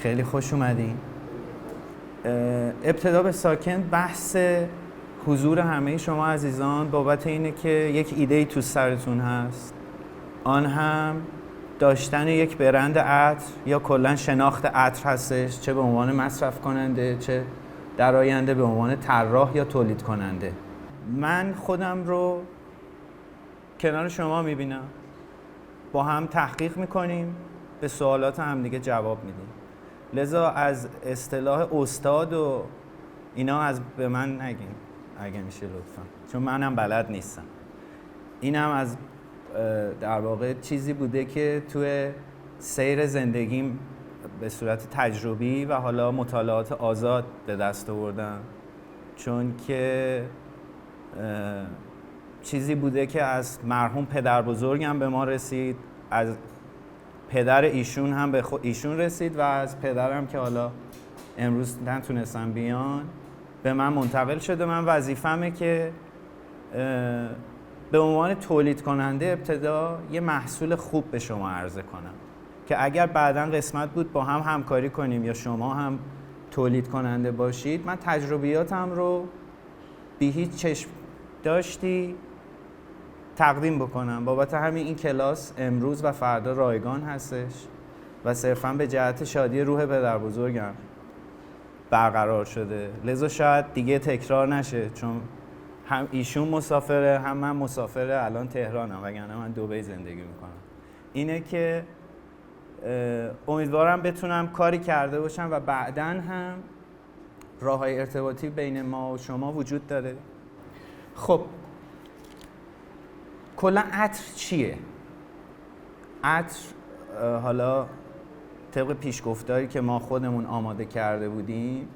خیلی خوش اومدین. ابتدا به ساکن بحث حضور همه شما عزیزان بابت اینه که یک ایده‌ای تو سرتون هست، آن هم داشتن یک برند عطر یا کلا شناخت عطر هستش، چه به عنوان مصرف کننده چه در آینده به عنوان طراح یا تولید کننده. من خودم رو کنار شما میبینم، با هم تحقیق میکنیم، به سوالات هم دیگه جواب میدیم. لذا از اصطلاح استاد و اینا به من نگین اگه میشه لطفا، چون منم بلد نیستم. اینم از در واقع چیزی بوده که توی سیر زندگیم به صورت تجربی و حالا مطالعات آزاد به دست آوردم، چون که چیزی بوده که از مرحوم پدر بزرگم به ما رسید، از پدر ایشون هم به ایشون رسید و از پدرم که حالا امروز نتونستن بیان به من منتقل شده. من وظیفمه که به عنوان تولید کننده ابتدا یه محصول خوب به شما عرضه کنم که اگر بعداً قسمت بود با هم همکاری کنیم یا شما هم تولید کننده باشید، من تجربیاتم رو بی هیچ چشم داشتی تقدیم بکنم. بابت همین این کلاس امروز و فردا رایگان هستش و صرفاً به جهت شادی روح پدر بزرگم برقرار شده. لذا شاید دیگه تکرار نشه، چون هم ایشون مسافره هم من مسافره، الان تهرانم، وگرنه من دبی زندگی میکنم. اینه که امیدوارم بتونم کاری کرده باشم و بعداً هم راه‌های ارتباطی بین ما و شما وجود داره. خب کلا عطر چیه؟ عطر حالا طبق پیشگفتاری که ما خودمون آماده کرده بودیم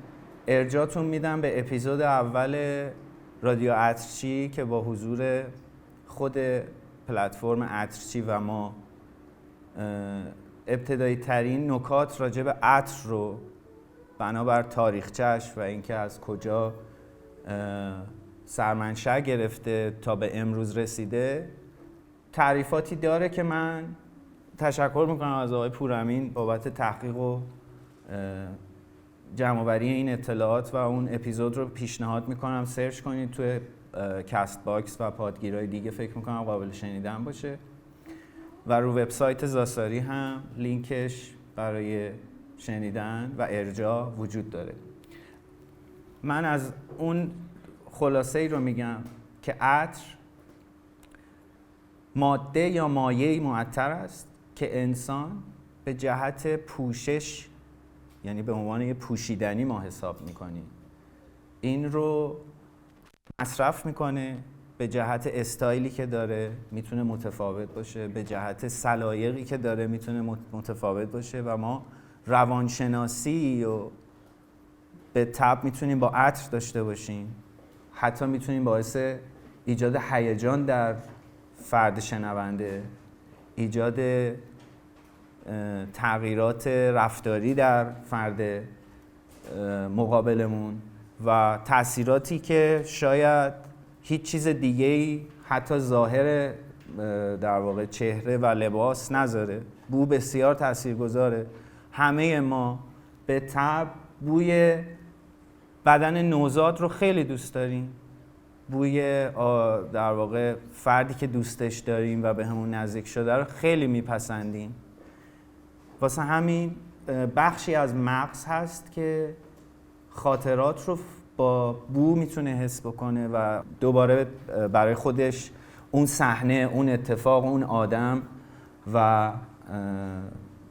ارجاعتون میدم به اپیزود اول رادیو عطرچی که با حضور خود پلتفرم عطرچی و ما ابتدایی ترین نکات راجع به عطر رو بنابر تاریخچه‌اش و اینکه از کجا سرمنشأ گرفته تا به امروز رسیده تعریفاتی داره که من تشکر میکنم از آقای پورامین بابت تحقیق و جمع‌آوری این اطلاعات و اون اپیزود رو پیشنهاد میکنم سرچ کنید توی کست باکس و پادگیرهای دیگه، فکر میکنم قابل شنیدن باشه و رو وبسایت زاساری هم لینکش برای شنیدن و ارجاع وجود داره. من از اون خلاصه ای رو میگم که عطر ماده یا مایعی معطر است که انسان به جهت پوشش، یعنی به عنوان یه پوشیدنی ما حساب میکنیم، این رو مصرف میکنه. به جهت استایلی که داره میتونه متفاوت باشه، به جهت سلایقی که داره میتونه متفاوت باشه و ما روانشناسی و به طب میتونیم با عطر داشته باشیم، حتی میتونیم باعث ایجاد هیجان در فرد شنونده، ایجاد تغییرات رفتاری در فرد مقابلمون و تأثیراتی که شاید هیچ چیز دیگه‌ای حتی ظاهر در واقع چهره و لباس نذاره. بو بسیار تاثیرگذاره. همه ما به طبع بوی بدن نوزاد رو خیلی دوست داریم، بوی در واقع فردی که دوستش داریم و به همون نزدیک شده رو خیلی میپسندیم. واسه همین بخشی از مغز هست که خاطرات رو با بو میتونه حس بکنه و دوباره برای خودش اون صحنه، اون اتفاق، اون آدم و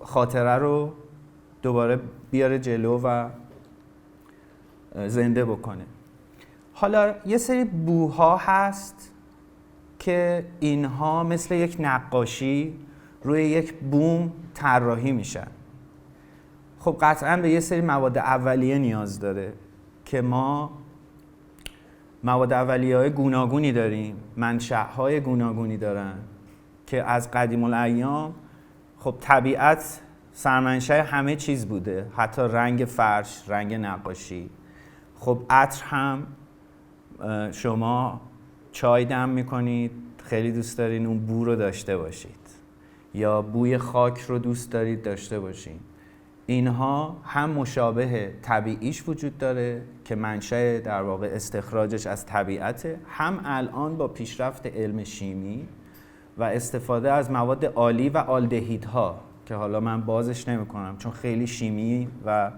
خاطره رو دوباره بیاره جلو و زنده بکنه. حالا یه سری بوها هست که اینها مثل یک نقاشی روی یک بوم طراحی میشن. خب قطعاً به یه سری مواد اولیه نیاز داره که ما مواد اولیه‌های گوناگونی داریم، منشأهای گوناگونی دارن که از قدیم الایام خب طبیعت سرمنشأ همه چیز بوده، حتی رنگ فرش، رنگ نقاشی. خب عطر هم شما چای دم میکنید، خیلی دوست دارین اون بو رو داشته باشید، یا بوی خاک رو دوست دارید داشته باشین. اینها هم مشابه طبیعیش وجود داره که منشأ در واقع استخراجش از طبیعته، هم الان با پیشرفت علم شیمی و استفاده از مواد آلی و آلدهیدها که حالا من بازش نمی کنم چون خیلی شیمی و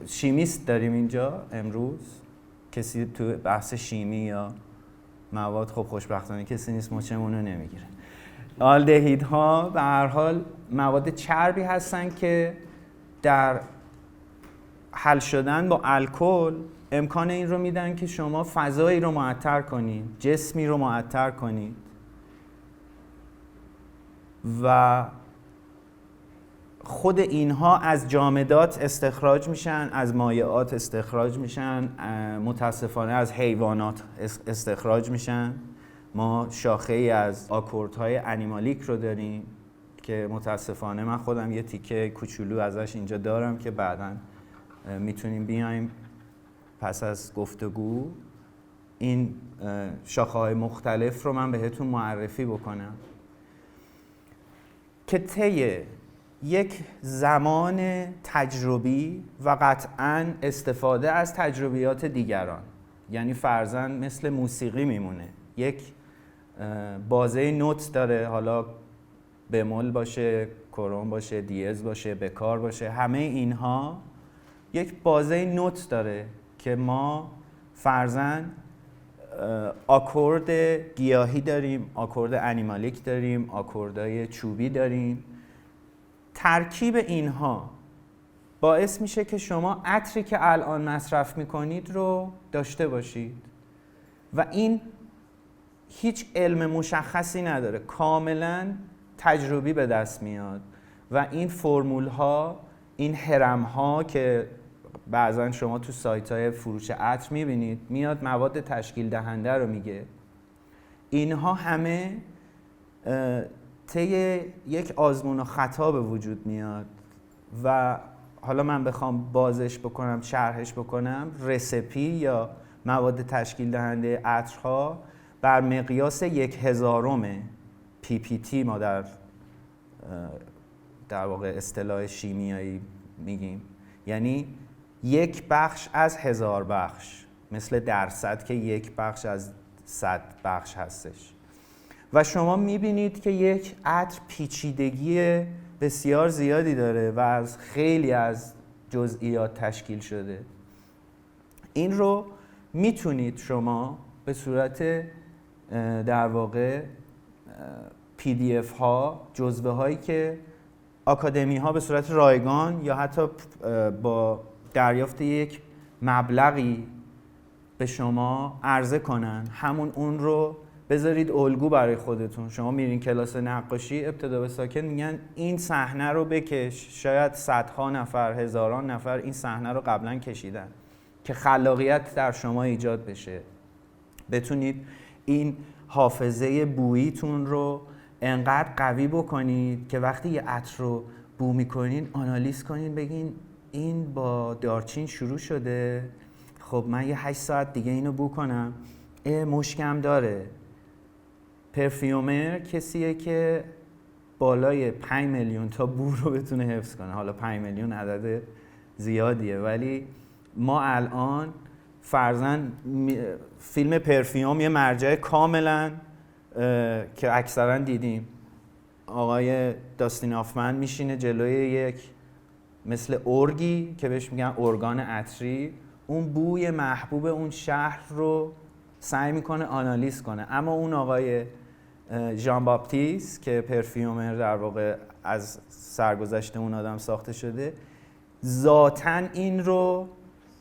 شیمیست داریم اینجا امروز. کسی تو بحث شیمی یا مواد خب خوشبختانه کسی نیست، مچمون رو نمیگیره. آلدهیدها به هر حال مواد چربی هستن که در حل شدن با الکل امکان این رو میدن که شما فضایی رو معطر کنید، جسمی رو معطر کنید و خود اینها از جامدات استخراج میشن، از مایعات استخراج میشن، متاسفانه از حیوانات استخراج میشن. ما شاخه ای از آکوردهای انیمالیک رو داریم که متاسفانه من خودم یه تیکه کوچولو ازش اینجا دارم که بعداً میتونیم بیایم پس از گفتگو این شاخه‌های مختلف رو من بهتون معرفی بکنم که طی یک زمان تجربی و قطعاً استفاده از تجربیات دیگران، یعنی فرضاً مثل موسیقی میمونه، یک بازه نوت داره، حالا بمول باشه، کرون باشه، دیز باشه، بکار باشه، همه اینها یک بازه نوت داره که ما فرضاً آکورد گیاهی داریم، آکورد انیمالیک داریم، آکوردهای چوبی داریم. ترکیب اینها باعث میشه که شما عطری که الان مصرف میکنید رو داشته باشید و این هیچ علم مشخصی نداره، کاملا تجربی به دست میاد و این فرمول ها، این هرم ها که بعضا شما تو سایت های فروش عطر میبینید میاد مواد تشکیل دهنده رو میگه، اینها همه طی یک آزمون و خطا به وجود میاد و حالا من بخوام بازش بکنم، شرحش بکنم، رسپی یا مواد تشکیل دهنده عطرها بر مقیاس 1/1000 PPT ما در واقع اصطلاح شیمیایی میگیم، یعنی 1 بخش از 1000 بخش، مثل درصد که 1 بخش از 100 بخش هستش و شما میبینید که یک عطر پیچیدگی بسیار زیادی داره و از خیلی از جزئیات تشکیل شده. این رو میتونید شما به صورت در واقع PDF ها، جزوه هایی که آکادمی ها به صورت رایگان یا حتی با دریافت یک مبلغی به شما عرضه کنن، همون اون رو بذارید الگو برای خودتون. شما میرین کلاس نقاشی، ابتدا به ساکن میگن این صحنه رو بکش، شاید صدها نفر، هزاران نفر این صحنه رو قبلا کشیدن که خلاقیت در شما ایجاد بشه، بتونید این حافظه بوییتون رو انقدر قوی بکنید که وقتی یه عطر رو بو میکنین آنالیز کنین، بگین این با دارچین شروع شده، خب من یه 8 ساعت دیگه اینو بو کنم، مشکم داره. پرفیومر کسیه که بالای 5 میلیون تا بو رو بتونه حفظ کنه. حالا 5 میلیون عدد زیادیه ولی ما الان فرضاً فیلم پرفیوم یه مرجع کاملاً که اکثراً دیدیم، آقای داستین آفمن میشینه جلوی یک مثل ارگی که بهش میگن ارگان عطری، اون بوی محبوب اون شهر رو سعی میکنه آنالیز کنه. اما اون آقای ژان باپتیست که پرفیومر در واقع از سرگذشت اون آدم ساخته شده، ذاتاً این رو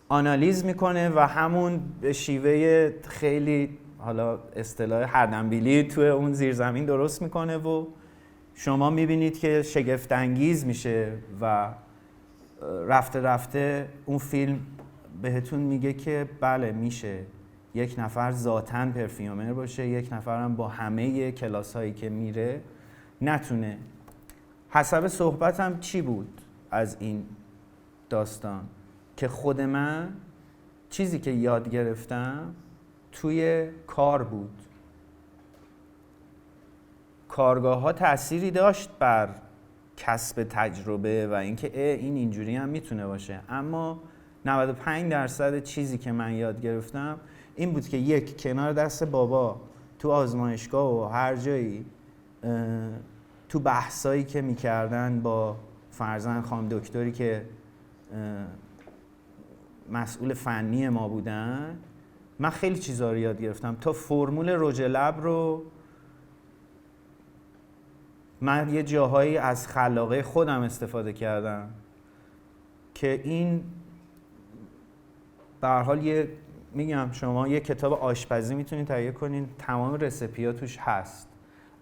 آنالیز میکنه و همون به شیوه خیلی حالا اصطلاح هردنبیلی توی اون زیرزمین درست میکنه و شما میبینید که شگفت انگیز میشه و رفته رفته اون فیلم بهتون میگه که بله میشه یک نفر ذاتاً پرفیومر باشه، یک نفر هم با همه کلاس هایی که میره نتونه. حسب صحبتم چی بود از این داستان که خود من چیزی که یاد گرفتم توی کار بود. کارگاه ها تأثیری داشت بر کسب تجربه و اینکه این اینجوری هم میتونه باشه. اما 95% چیزی که من یاد گرفتم این بود که یک، کنار دست بابا تو آزمایشگاه و هر جایی تو بحثایی که میکردن با فرزند خانم دکتری که مسئول فنی ما بودن، من خیلی چیزا رو یاد گرفتم. تا فرمول رژ لب رو من یه جاهایی از خلاقه خودم استفاده کردم که این به هر حال میگم شما یه کتاب آشپزی میتونید تهیه کنین، تمام رسیپی‌ها توش هست،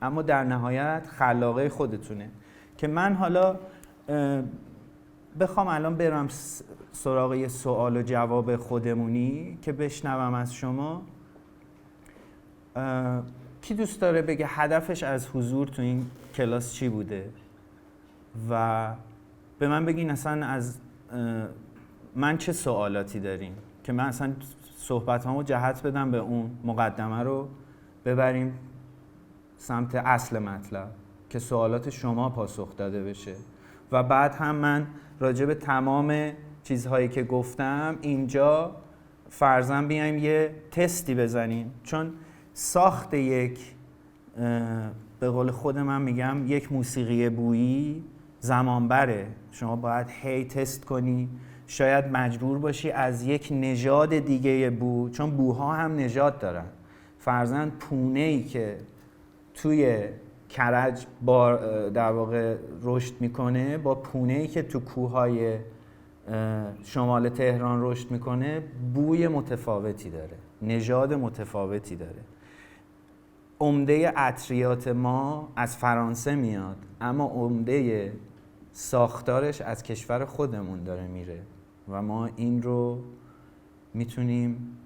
اما در نهایت خلاقه خودتونه. که من حالا بخوام الان برم سراغ یه سوال و جواب خودمونی که بشنوم از شما، کی دوست داره بگه هدفش از حضور تو این کلاس چی بوده و به من بگین اصلا از من چه سوالاتی داریم که من اصلا صحبتامو جهت بدم به اون مقدمه رو ببریم سمت اصل مطلب که سوالات شما پاسخ داده بشه و بعد هم من راجع به تمام چیزهایی که گفتم اینجا فرضاً بیایم یه تستی بزنیم، چون ساخت یک به قول خود من میگم یک موسیقی بویی زمان بره. شما باید هی تست کنی، شاید مجبور باشی از یک نژاد دیگه بو، چون بوها هم نژاد دارن. فرضاً پونه‌ای که توی کرج در واقع رشد میکنه با پونه‌ای که تو کوههای شمال تهران رشد میکنه بوی متفاوتی داره، نژاد متفاوتی داره. عمده عطریات ما از فرانسه میاد، اما عمده ساختارش از کشور خودمون داره میره و ما این رو میتونیم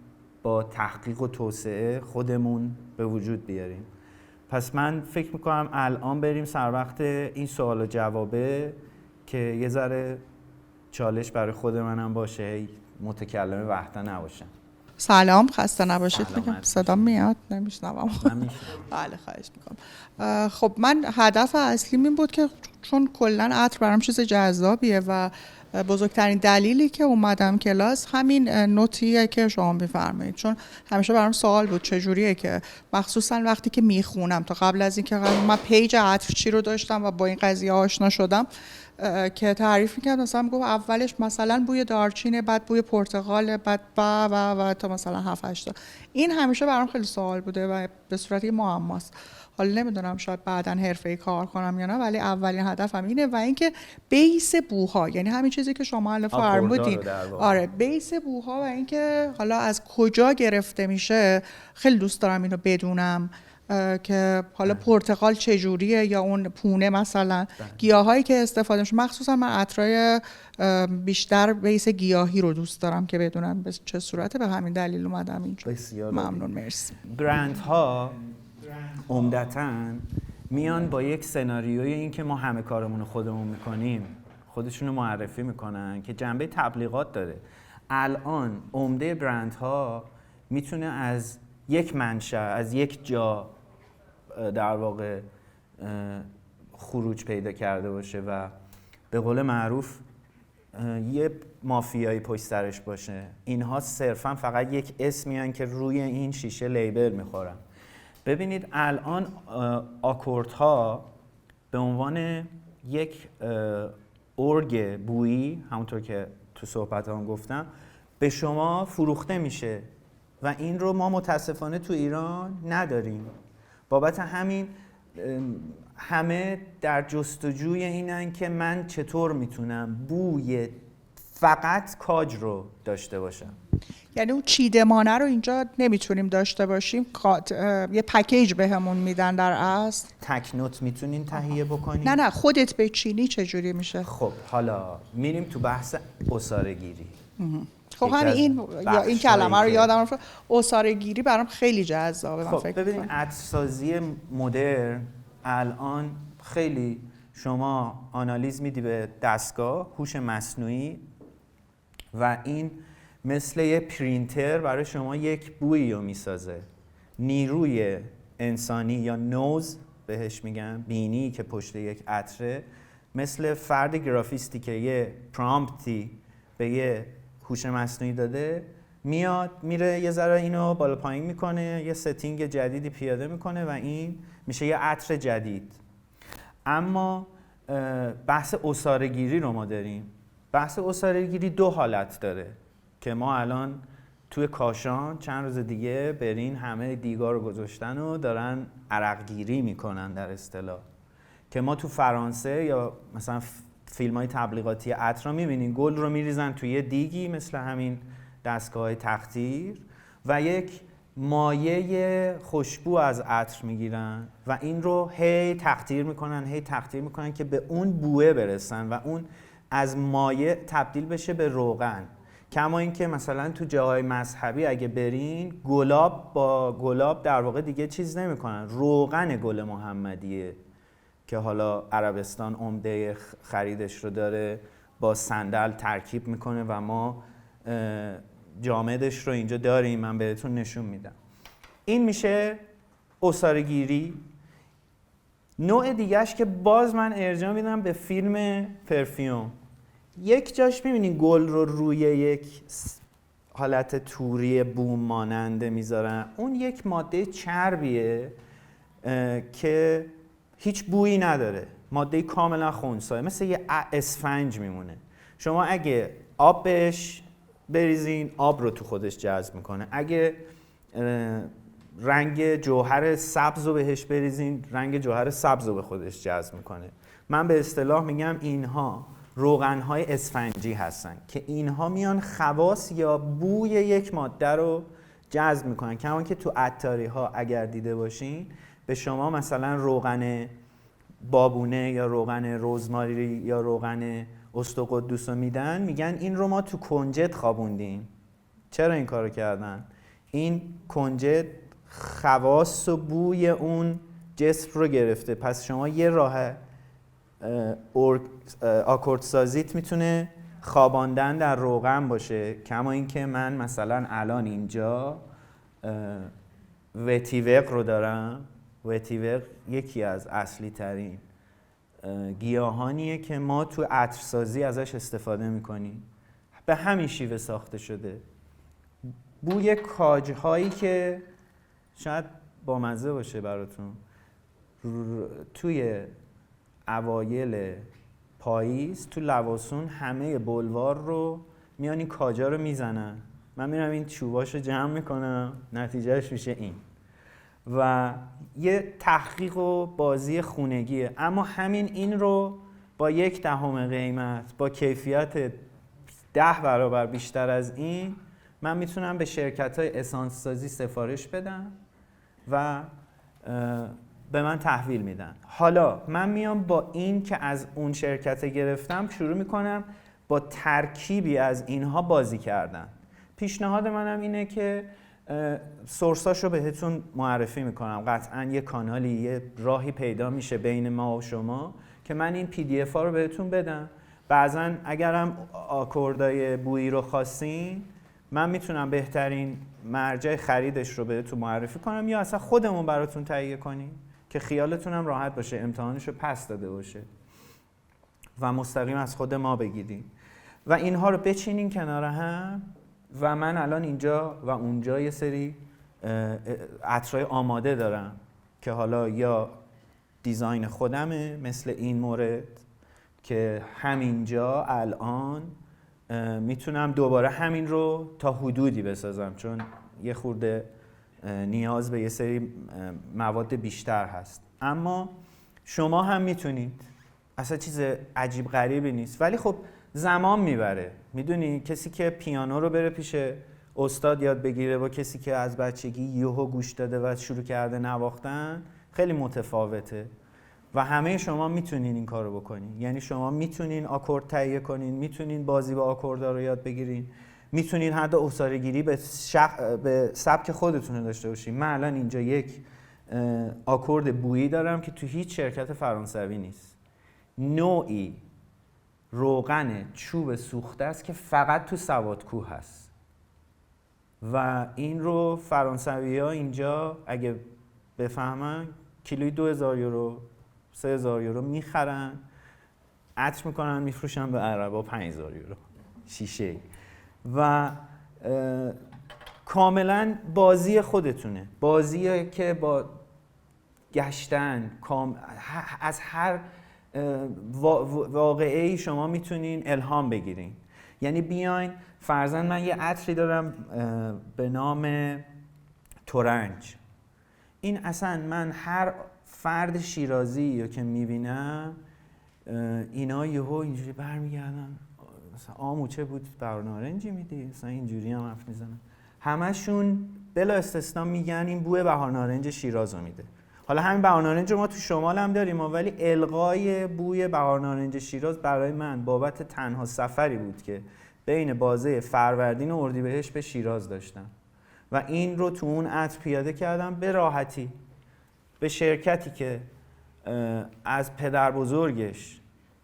با تحقیق و توسعه خودمون به وجود بیاریم. پس من فکر میکنم الان بریم سر وقت این سوال و جوابه که یه ذره چالش برای خود منم باشه، متکلم وحده نباشم. سلام، خسته نباشید. صدا میاد؟ نمیشنوم. بله، خواهش میکنم. خب من هدف اصلیم این بود که چون کلا عطر برام چیز جذابیه و بزرگترین دلیلی که اومدم کلاس همین نوتیه که شما میفرمایید، چون همیشه برام سوال بود چجوریه که مخصوصا وقتی که میخونم، تا قبل از اینکه من پیج عطر چی رو داشتم و با این قضیه آشنا شدم که تعریف می‌کرد، مثلا میگفت اولش مثلا بوی دارچینه، بعد بوی پرتقال، بعد و تا مثلا 7-8 تا. این همیشه برام خیلی سوال بوده و به صورت معماست. حالا نمیدونم شاید بعداً حرفه‌ای کار کنم یا نه، ولی اولین هدفم اینه و اینکه بیس بوها، یعنی همین چیزی که شما الان فرمودین، آره بیس بوها و اینکه حالا از کجا گرفته میشه خیلی دوست دارم اینو بدونم که حالا پرتقال چجوریه یا اون پونه مثلا گیاهایی که استفاده میشه. مخصوصا من عطرای بیشتر بیس گیاهی رو دوست دارم که بدونم به چه صورته، به همین دلیل اومدم اینجا. ممنون، مرسی. برندها عمدتاً میان با یک سناریوی این که ما همه کارمون رو خودمون میکنیم خودشونو معرفی میکنن که جنبه تبلیغات داره. الان عمده برندها میتونه از یک منشأ، از یک جا در واقع خروج پیدا کرده باشه و به قول معروف یه مافیایی پشت سرش باشه. اینها صرفا فقط یک اسمیان که روی این شیشه لیبل میخورن. ببینید الان آکوردها به عنوان یک ارگ بویی، همونطور که تو صحبتام گفتم، به شما فروخته میشه و این رو ما متاسفانه تو ایران نداریم. بابت همین همه در جستجوی اینن که من چطور میتونم بوی فقط کاج رو داشته باشم. یعنی اون چیدمانه رو اینجا نمیتونیم داشته باشیم، یه پکیج بهمون میدن در اصل. تک نوت میتونین تهیه بکنین؟ نه خودت بچینی چجوری میشه؟ خب حالا میریم تو بحث عصاره گیری. خب همین این کلمه رو یادم رفت، عصاره گیری برام خیلی جذابه. خب ببینید عطرسازی مدرن الان خیلی شما آنالیز میدی به دستگاه هوش مصنوعی و این مثل یه پرینتر برای شما یک بویی رو میسازه. نیروی انسانی یا نوز بهش میگن، بینی که پشت یک عطره مثل فرد گرافیستی که یه پرامپتی به یه هوش مصنوعی داده، میاد میره یه ذره اینو بالا پایین میکنه، یه ستینگ جدیدی پیاده میکنه و این میشه یه عطر جدید. اما بحث عصاره‌گیری رو ما داریم. بحث عصاره‌گیری 2 حالت داره که ما الان توی کاشان چند روز دیگه برین همه دیگا رو گذاشتن و دارن عرقگیری میکنن در اصطلاح. که ما تو فرانسه یا مثلا فیلم‌های تبلیغاتی عطر رو میبینین، گل رو میریزن توی یه دیگی مثل همین دستگاه‌های تقطیر و یک مایه خوشبو از عطر میگیرن و این رو هی تقطیر میکنن که به اون بوئه برسن و اون از مایه تبدیل بشه به روغن. کما اینکه مثلا تو جاهای مذهبی اگه برین، گلاب با گلاب در واقع دیگه چیز نمیکنن، روغن گل محمدیه که حالا عربستان عمده خریدش رو داره، با صندل ترکیب میکنه و ما جامدش رو اینجا داریم، من بهتون نشون میدم. این میشه عصاره‌گیری. نوع دیگهش که باز من ارجاع میدم به فیلم پرفیوم. یک جاش میبینین گل رو روی یک حالت توری بوم ماننده میذارن، اون یک ماده چربیه که هیچ بویی نداره، ماده کاملا خنثی، مثل یه اسفنج میمونه. شما اگه آب بهش بریزین، آب رو تو خودش جذب میکنه. اگه رنگ جوهر سبز رو بهش بریزین، رنگ جوهر سبز رو به خودش جذب میکنه. من به اصطلاح میگم اینها روغن‌های اسفنجی هستن که اینها میان خواص یا بوی یک ماده رو جذب میکنن. کما که تو عطاری‌ها اگر دیده باشین، به شما مثلا روغن بابونه یا روغن رزماری یا روغن اسطقدوس رو میدن، میگن این رو ما تو کنجد خوابوندیم. چرا این کارو کردن؟ این کنجد خواص و بوی اون جسم رو گرفته، پس شما یه راه آکوردسازیت میتونه خواباندن در روغن باشه. کما اینکه من مثلا الان اینجا وتیور رو دارم. وتیور یکی از اصلی ترین گیاهانیه که ما تو عطرسازی ازش استفاده میکنیم، به همین شیوه ساخته شده. بوی کاجهایی که شاید بامزه باشه براتون، توی اوایل پاییز تو لواسون همه بلوار رو میان این کاجا رو میزنن، من میرم این چوباش رو جمع میکنم، نتیجهش میشه این. و یه تحقیق و بازی خونگیه، اما این رو با 1/10 قیمت، با کیفیت 10 برابر بیشتر از این، من میتونم به شرکت‌های اسانس سازی سفارش بدم و به من تحویل میدن. حالا من میام با این که از اون شرکت گرفتم شروع میکنم با ترکیبی از اینها بازی کردن. پیشنهاد منم اینه که سورساشو بهتون معرفی میکنم. قطعاً یه کانالی، یه راهی پیدا میشه بین ما و شما که من این PDF ها رو بهتون بدم. بعضاً اگرم آکوردای بویی رو خواستین، من میتونم بهترین مرجع خریدش رو بهتون معرفی کنم یا اصلا خودمون براتون تهیه کنیم که خیالتون هم راحت باشه، امتحانش رو پس داده باشه و مستقیم از خود ما بگیرین و اینها رو بچینین کنار هم. و من الان اینجا و اونجا یه سری عطرهای آماده دارم که حالا یا دیزاین خودمه، مثل این مورد که همینجا الان میتونم دوباره همین رو تا حدودی بسازم، چون یه خورده نیاز به یه سری مواد بیشتر هست. اما شما هم میتونید، اصلا چیز عجیب غریبی نیست، ولی خب زمان میبره. میدونی کسی که پیانو رو بره پیش استاد یاد بگیره با کسی که از بچگی یهو گوش داده و شروع کرده نواختن خیلی متفاوته و همه شما میتونین این کارو بکنین. یعنی شما میتونین آکورد تهیه کنین، میتونین بازی با آکوردها رو یاد بگیرین، میتونین حتی عصاره‌گیری به سبک خودتون داشته باشین. من الان اینجا یک آکورد بویی دارم که تو هیچ شرکت فرانسوی نیست، نوعی روغن چوب سوخته است که فقط تو سوادکوه هست و این رو فرانسوی‌ها اینجا اگه بفهمن کیلوی 2000 یورو 3000 یورو میخرن. عطر میکنن میفروشن به عربا 5000 یورو شیشه و کاملا بازی خودتونه، بازیه که با گشتن از هر واقعه‌ای شما میتونین الهام بگیرین. یعنی بیاین فرضاً من یه عطری دارم به نام ترنج. این اصلا من هر فرد شیرازی رو که میبینم اینا یهو اینجوری برمیگردن مثلا آموچه بود بهار نارنجی میدی، مثلا اینجوری هم حرف میزنن، همشون بلا استثنا میگن این بوی بهار نارنج شیراز رو میده. حالا همین بهار نارنج رو ما تو شمال هم داریم ولی القای بوی بهار نارنج شیراز برای من بابت تنها سفری بود که بین بازه فروردین و اردیبهشت به شیراز داشتم و این رو تو اون عطر پیاده کردم به راحتی به شرکتی که از پدر بزرگش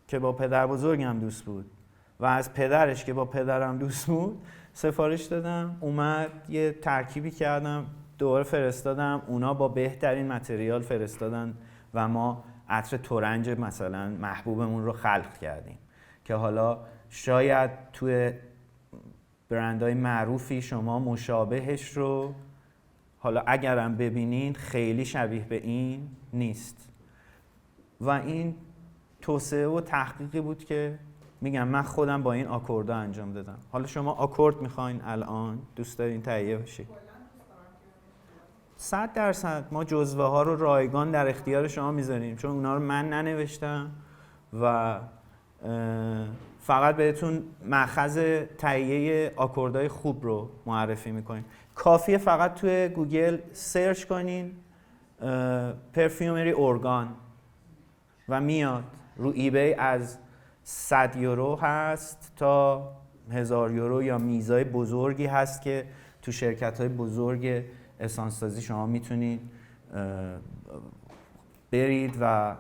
که با پدر بزرگم دوست بود و از پدرش که با پدرم دوست بود سفارش دادم، اومد یه ترکیبی کردم دوباره فرستادم، اونا با بهترین متریال فرستادن و ما عطر ترنج مثلا محبوبمون رو خلق کردیم که حالا شاید توی برندهای معروفی شما مشابهش رو حالا اگرم ببینین خیلی شبیه به این نیست و این توسعه و تحقیقی بود که میگم من خودم با این آکوردها انجام دادم. حالا شما آکورد میخواین الان دوست دارین تهیه بشید 100% ما جزوه ها رو رایگان در اختیار شما میذاریم چون اونا رو من ننوشتم و فقط بهتون مأخذ تهیه آکوردهای خوب رو معرفی میکنیم. کافیه فقط توی گوگل سرچ کنین پرفیومری ارگان و میاد. رو ایبی از 100 یورو هست تا 1000 یورو یا میزای بزرگی هست که تو شرکت‌های بزرگ اسانس‌سازی شما میتونید برید و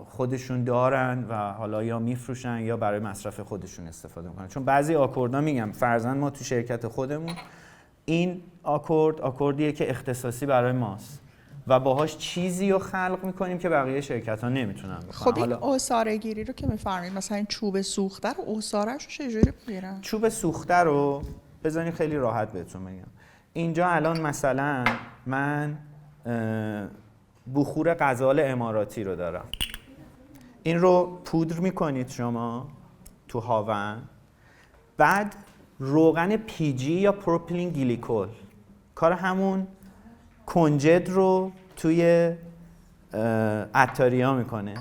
خودشون دارن و حالا یا میفروشن یا برای مصرف خودشون استفاده میکنن. چون بعضی آکوردها میگم فرضاً ما تو شرکت خودمون این آکوردیه که اختصاصی برای ماست و باهاش چیزی رو خلق میکنیم که بقیه شرکت‌ها نمیتونن بکنن. خب این عصاره گیری رو که میفرمایید مثلا این چوب سوخته رو عصاره‌شو چجوری میگیرن؟ چوب سوخته رو بذارین خیلی راحت بهتون بگم. اینجا الان مثلا من بخور غزال اماراتی رو دارم. این رو پودر میکنید شما تو هاون، بعد روغن پیجی یا پروپیلین گلیکول کار همون کنجد رو توی عطاریا میکنه.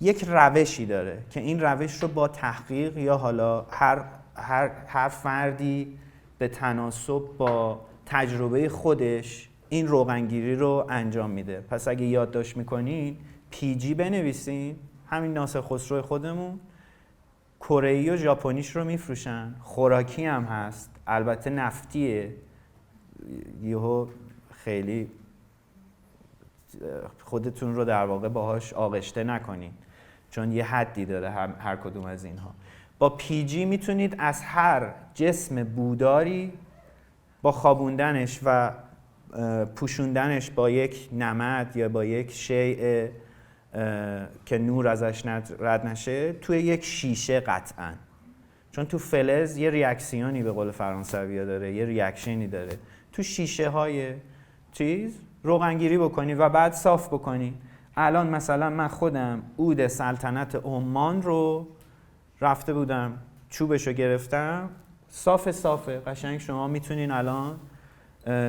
یک روشی داره که این روش رو با تحقیق یا حالا هر فردی به تناسب با تجربه خودش این روغنگیری رو انجام میده. پس اگه یادداشت میکنین پیجی بنویسین، همین ناصر خسرو خودمون کره‌ای و ژاپنیش رو میفروشن، خوراکی هم هست، البته نفتیه، یهو خیلی خودتون رو در واقع باهاش آغشته نکنین چون یه حدی داره هر کدوم از اینها. با پیجی میتونید از هر جسم بوداری با خوابوندنش و پوشوندنش با یک نمد یا با یک شیء که نور ازش رد نشه توی یک شیشه قطعاً، چون تو فلز یه ریاکسیونی به قول فرانسوی‌ها داره، یه ریاکشنی داره، تو شیشه های چیز روغنگیری بکنی و بعد صاف بکنی. الان مثلا من خودم عود سلطنت عمان رو رفته بودم چوبشو گرفتم، صافه قشنگ شما میتونین الان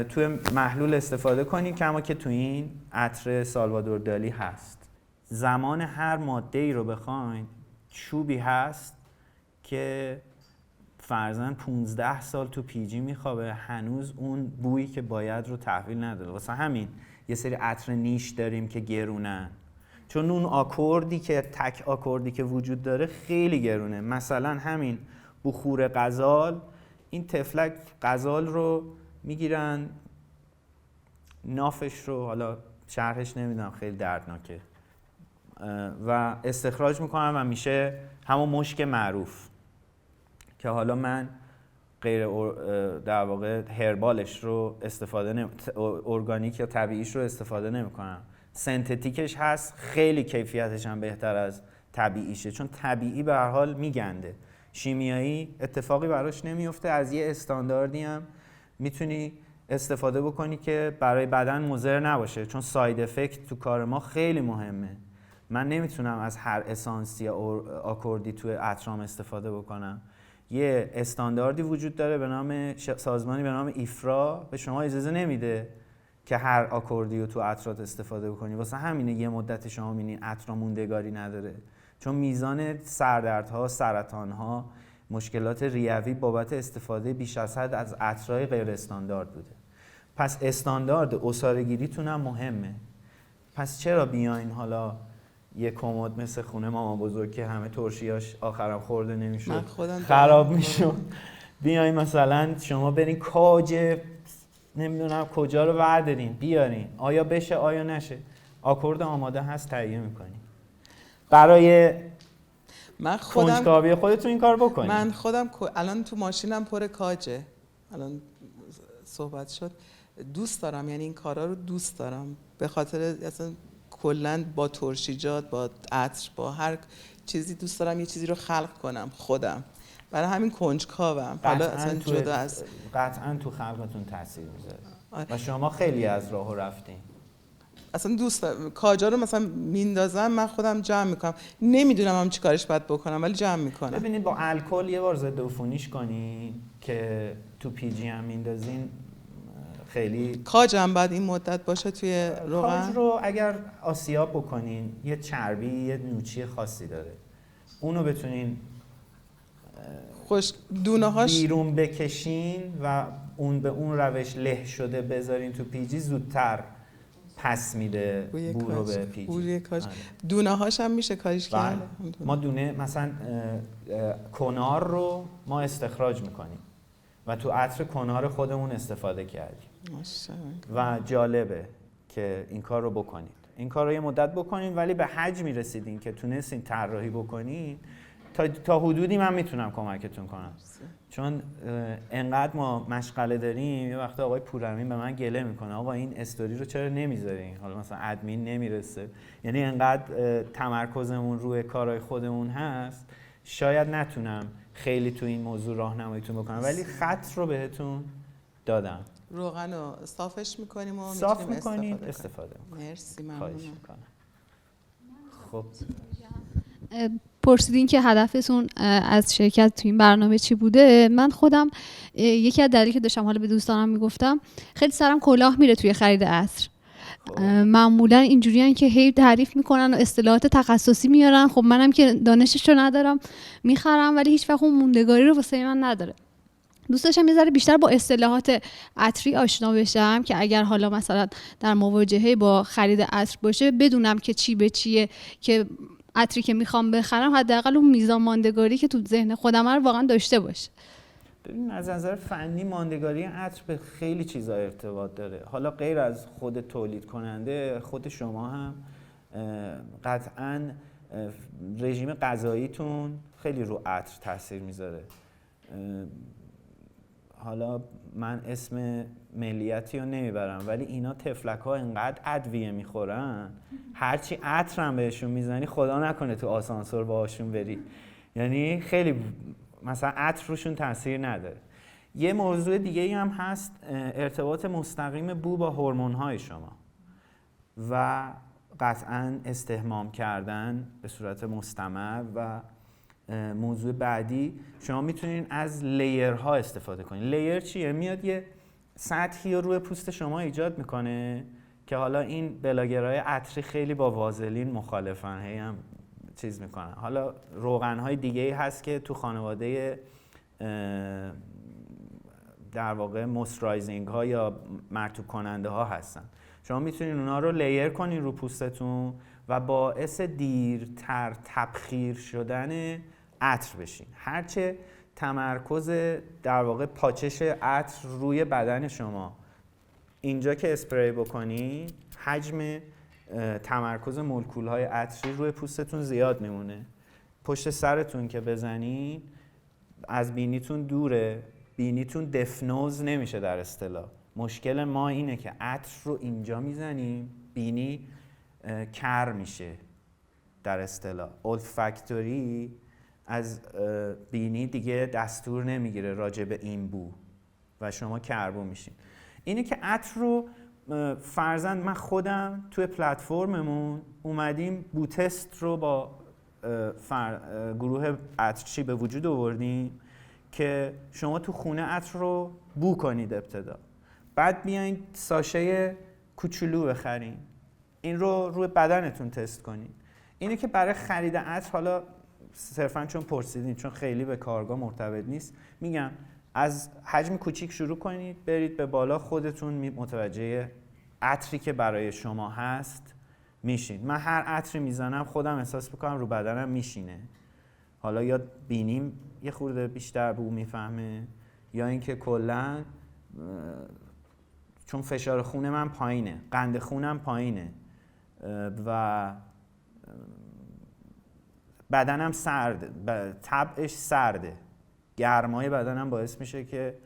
توی محلول استفاده کنین کما که تو این عطر سالوادور دالی هست. زمان هر ماده‌ای رو بخواین چوبی هست که فرضاً 15 سال تو پیجی میخوابه هنوز اون بویی که باید رو تحویل نداده. واسه همین یه سری عطر نیش داریم که گرونن چون اون آکوردی که تک آکوردی که وجود داره خیلی گرونه. مثلا همین بخور غزال، این تفلک غزال رو میگیرن نافش رو، حالا شرحش نمیدونم خیلی دردناکه، و استخراج میکنن و میشه همون مشک معروف که حالا من غیر در واقع هربالش رو استفاده ارگانیک یا طبیعیش رو استفاده نمیکنم. سنتتیکش هست، خیلی کیفیتش هم بهتر از طبیعیشه، چون طبیعی به هر حال میگنده. شیمیایی اتفاقی براش نمیفته. از یه استانداردی هم میتونی استفاده بکنی که برای بدن مضر نباشه، چون ساید افکت تو کار ما خیلی مهمه. من نمیتونم از هر اسانس یا آکوردی تو عطرام استفاده بکنم. یه استانداردی وجود داره به نام سازمانی به نام ایفرا، به شما اجازه نمیده که هر آکوردی رو تو عطرات استفاده بکنی. واسه همینه یه مدت شما میبینین عطر موندگاری نداره، چون میزان سردردها، سرطانها، مشکلات ریوی بابت استفاده بیش از حد از عطرهای غیر استاندارد بوده. پس استاندارد عصاره‌گیریتون هم مهمه. پس چرا بیاین حالا یه کمد مثل خونه ماما بزرگ که همه ترشیاش آخرام خورده نمیشد، خراب میشد، بیاین مثلا شما برین کاج نمیدونم کجا رو بردارین بیارین، آیا بشه آیا نشه، آکورد آماده هست تهیه میکنین. برای من خودم کنجکاوی خودتون این کار بکنین. من خودم الان تو ماشینم پر کاجه، الان صحبت شد، دوست دارم، یعنی این کارا رو دوست دارم، به خاطر اصلا کلا با ترشیجات، با عطر، با هر چیزی دوست دارم یه چیزی رو خلق کنم خودم. برای همین کنجکاوم. حالا اصلا جدا از قطعا تو خلقتون تاثیر میذاره. و شما خیلی از راهو رفتین. اصلا دوست دارم کاجا رو مثلا میندازم، من خودم جمع میکنم، نمیدونم هم چی کارش باید بکنم ولی جمع میکنم. ببینید با الکل یه بار ضد عفونیش کنین که تو پی جی هم میندازین. خیلی کاج هم بعد این مدت باشه توی روغن. کاج رو اگر آسیاب بکنین یه چربی، یه نوچی خاصی داره، اونو بتونین خوش دونه‌هاش بیرون بکشین و اون به اون روش له شده بذارین تو پی جی، زودتر پس میده بو رو به پی جی. دونه‌هاش هم میشه کاریش کرد. ما دونه مثلا کنار رو ما استخراج میکنیم و تو عطر کنار خودمون استفاده کردیم و جالبه که این کار رو بکنید. این کار رو یه مدت بکنید ولی به حجمی رسیدین که تونستین طراحی بکنید تا حدودی من میتونم کمکتون کنم. چون انقدر ما مشغله داریم، یه وقت آقای پورامین به من گله میکنه آقا این استوری رو چرا نمیذارین، حالا مثلا ادمین نمیرسه. یعنی انقدر تمرکزمون روی کارهای خودمون هست، شاید نتونم خیلی تو این موضوع راهنماییتون بکنم، ولی خط رو بهتون دادم. روغن رو صافش میکنیم و صاف میکنیم استفاده میکنیم. مرسی، ممنونم. خب پرسیدین که هدفتون از شرکت تو این برنامه چی بوده. من خودم یکی از دلایلی که داشتم حالا به دوستانم میگفتم، خیلی سرم کلاه میره توی خرید عطر. معمولا اینجوریان که هی تعریف میکنن و اصطلاحات تخصصی میارن، خب منم که دانشش رو ندارم میخرم ولی هیچ وقت اون موندگاری رو واسه من نداره. دوست داشتم یه ذره بیشتر با اصطلاحات عطری آشنا بشم که اگر حالا مثلا در مواجهه با خرید عطر باشه بدونم که چی به چیه، که عطری که میخوام بخرم حداقل اون میزان ماندگاری که تو ذهن خودم رو واقعا داشته باشه. ببین از نظر فنی ماندگاری عطر به خیلی چیزا ارتباط داره. حالا غیر از خود تولید کننده، خود شما هم قطعاً رژیم غذاییتون خیلی رو عطر تاثیر میذاره. حالا من اسم ملیتی رو نمیبرم ولی اینا تفلک ها انقدر ادویه میخورن، هرچی عطر هم بهشون میزنی خدا نکنه تو آسانسور باهاشون بری، یعنی خیلی مثلا عطر روشون تاثیر نداره. یه موضوع دیگه هم هست، ارتباط مستقیم بو با هورمون های شما و قطعاً استحمام کردن به صورت مستمر. و موضوع بعدی، شما میتونین از لیرها استفاده کنین. لیر چیه؟ میاد یه سطحی رو روی پوست شما ایجاد میکنه که حالا این بلاگرهای عطری خیلی با وازلین مخالفن، هی هم چیز میکنن. حالا روغنهای دیگه‌ای هست که تو خانواده در واقع موئسچرایزینگ ها یا مرطوب کننده ها هستن. شما میتونین اونا رو لیر کنین رو پوستتون و باعث دیرتر تبخیر شدن عطر بشین. هرچه تمرکز در واقع پاچش عطر روی بدن شما، اینجا که اسپری بکنی حجم تمرکز مولکول‌های عطری روی پوستتون زیاد میمونه. پشت سرتون که بزنی از بینیتون دوره، بینیتون دفنوز نمیشه در اصطلاح. مشکل ما اینه که عطر رو اینجا میزنیم بینی کر میشه، در اصطلاح. اولفکتوری از بینی دیگه دستور نمیگیره راجع به این بو و شما کربو میشین. اینه که عطر رو فرضاً من خودم توی پلتفرممون اومدیم بو تست رو با گروه عطرچی به وجود آوردیم که شما تو خونه عطر رو بو کنید ابتدا، بعد بیاین ساشه کوچولو بخرین، این رو روی بدنتون تست کنین. اینه که برای خرید عطر، حالا صرفاً چون پرسیدین، چون خیلی به کارگاه مرتبط نیست، میگم از حجم کوچیک شروع کنید، برید به بالا، خودتون متوجه عطری که برای شما هست میشین. من هر عطری میزنم خودم احساس میکنم رو بدنم میشینه، حالا یا بینیم یه خورده بیشتر بو میفهمه، یا اینکه کلاً چون فشار خون من پایینه، قند خونم پایینه و بدنم سرده، طبعش سرده، گرمای بدنم باعث میشه که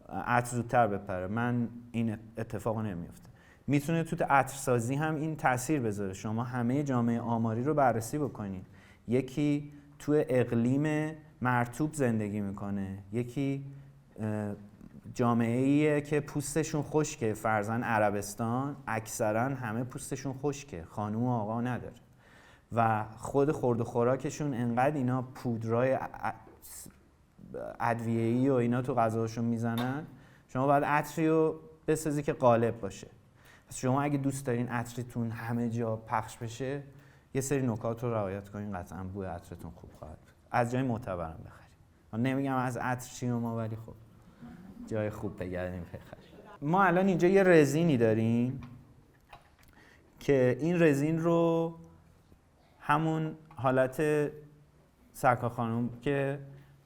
عطر زودتر بپره. من این اتفاق نمیفته. میتونه تو عطرسازی هم این تاثیر بذاره. شما همه جامعه آماری رو بررسی بکنید. یکی تو اقلیم مرطوب زندگی میکنه، یکی جامعه‌ایه که پوستشون خشکه، فرضاً عربستان اکثراً همه پوستشون خشکه، خانوم و آقا نداره و خود خورد و خوراکشون انقدر اینا پودرای ادویه‌ای و اینا تو غذاشون میزنن، شما باید عطری رو بسازی که غالب باشه. پس شما اگه دوست دارین عطرتون همه جا پخش بشه، یه سری نکات رو رعایت کنین، قطعاً بوی عطرتون خوب خواهد بود. از جای معتبرم بخرید. من نمیگم از عطر چی ما، ولی خب جای خوب بگردیم بخرید. ما الان اینجا یه رزینی داریم که این رزین رو همون حالت سرکار خانم که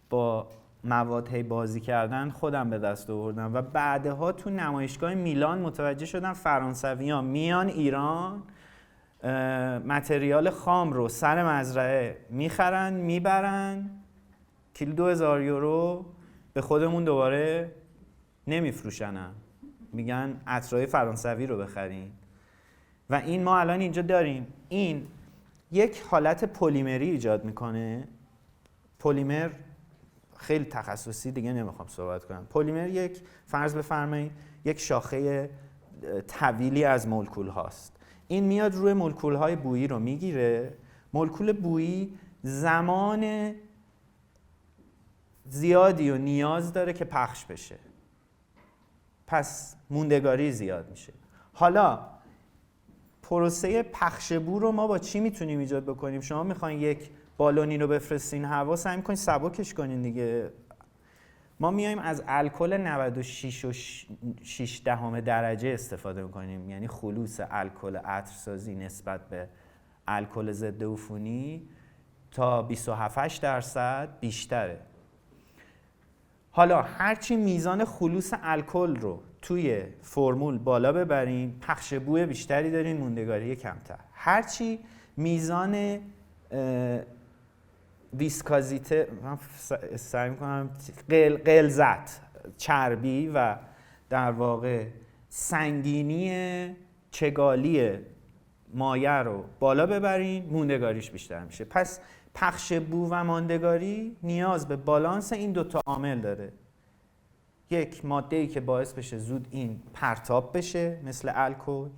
با مواد هی بازی کردن خودم به دست آوردم و بعدها تو نمایشگاه میلان متوجه شدم فرانسویان میان ایران، متریال خام رو سر مزرعه میخرن میبرن، کیلو 2000 یورو، به خودمون دوباره نمیفروشنن، میگن عطرای فرانسوی رو بخرین. و این ما الان اینجا داریم، این یک حالت پلیمری ایجاد میکنه. پلیمر خیلی تخصصی دیگه نمیخوام صحبت کنم. پلیمر یک، فرض بفرمایید یک شاخه طویلی از مولکول هاست. این میاد روی مولکول های بویی رو میگیره. مولکول بویی زمان زیادی و نیاز داره که پخش بشه، پس موندگاری زیاد میشه. حالا پروسه پخش بو رو ما با چی میتونیم ایجاد بکنیم؟ شما میخواین یک بالونی رو بفرستین هوا، سعی میکنین سبکش کنین دیگه. ما میایم از الکل 96.6 درجه استفاده میکنیم، یعنی خلوص الکل عطرسازی نسبت به الکل ضد عفونی تا 27% بیشتره. حالا هرچی میزان خلوص الکل رو توی فرمول بالا ببرین، پخش بوی بیشتری دارین، موندگاری کمتر. هرچی میزان ویسکازیته، من سعی میکنم غلظت، چربی و در واقع سنگینی چگالی مایع رو بالا ببرین، موندگاریش بیشتر میشه. پس پخش بو و ماندگاری نیاز به بالانس این دوتا عامل داره. یک، ماده‌ای که باعث بشه زود این پرتاب بشه مثل الکل،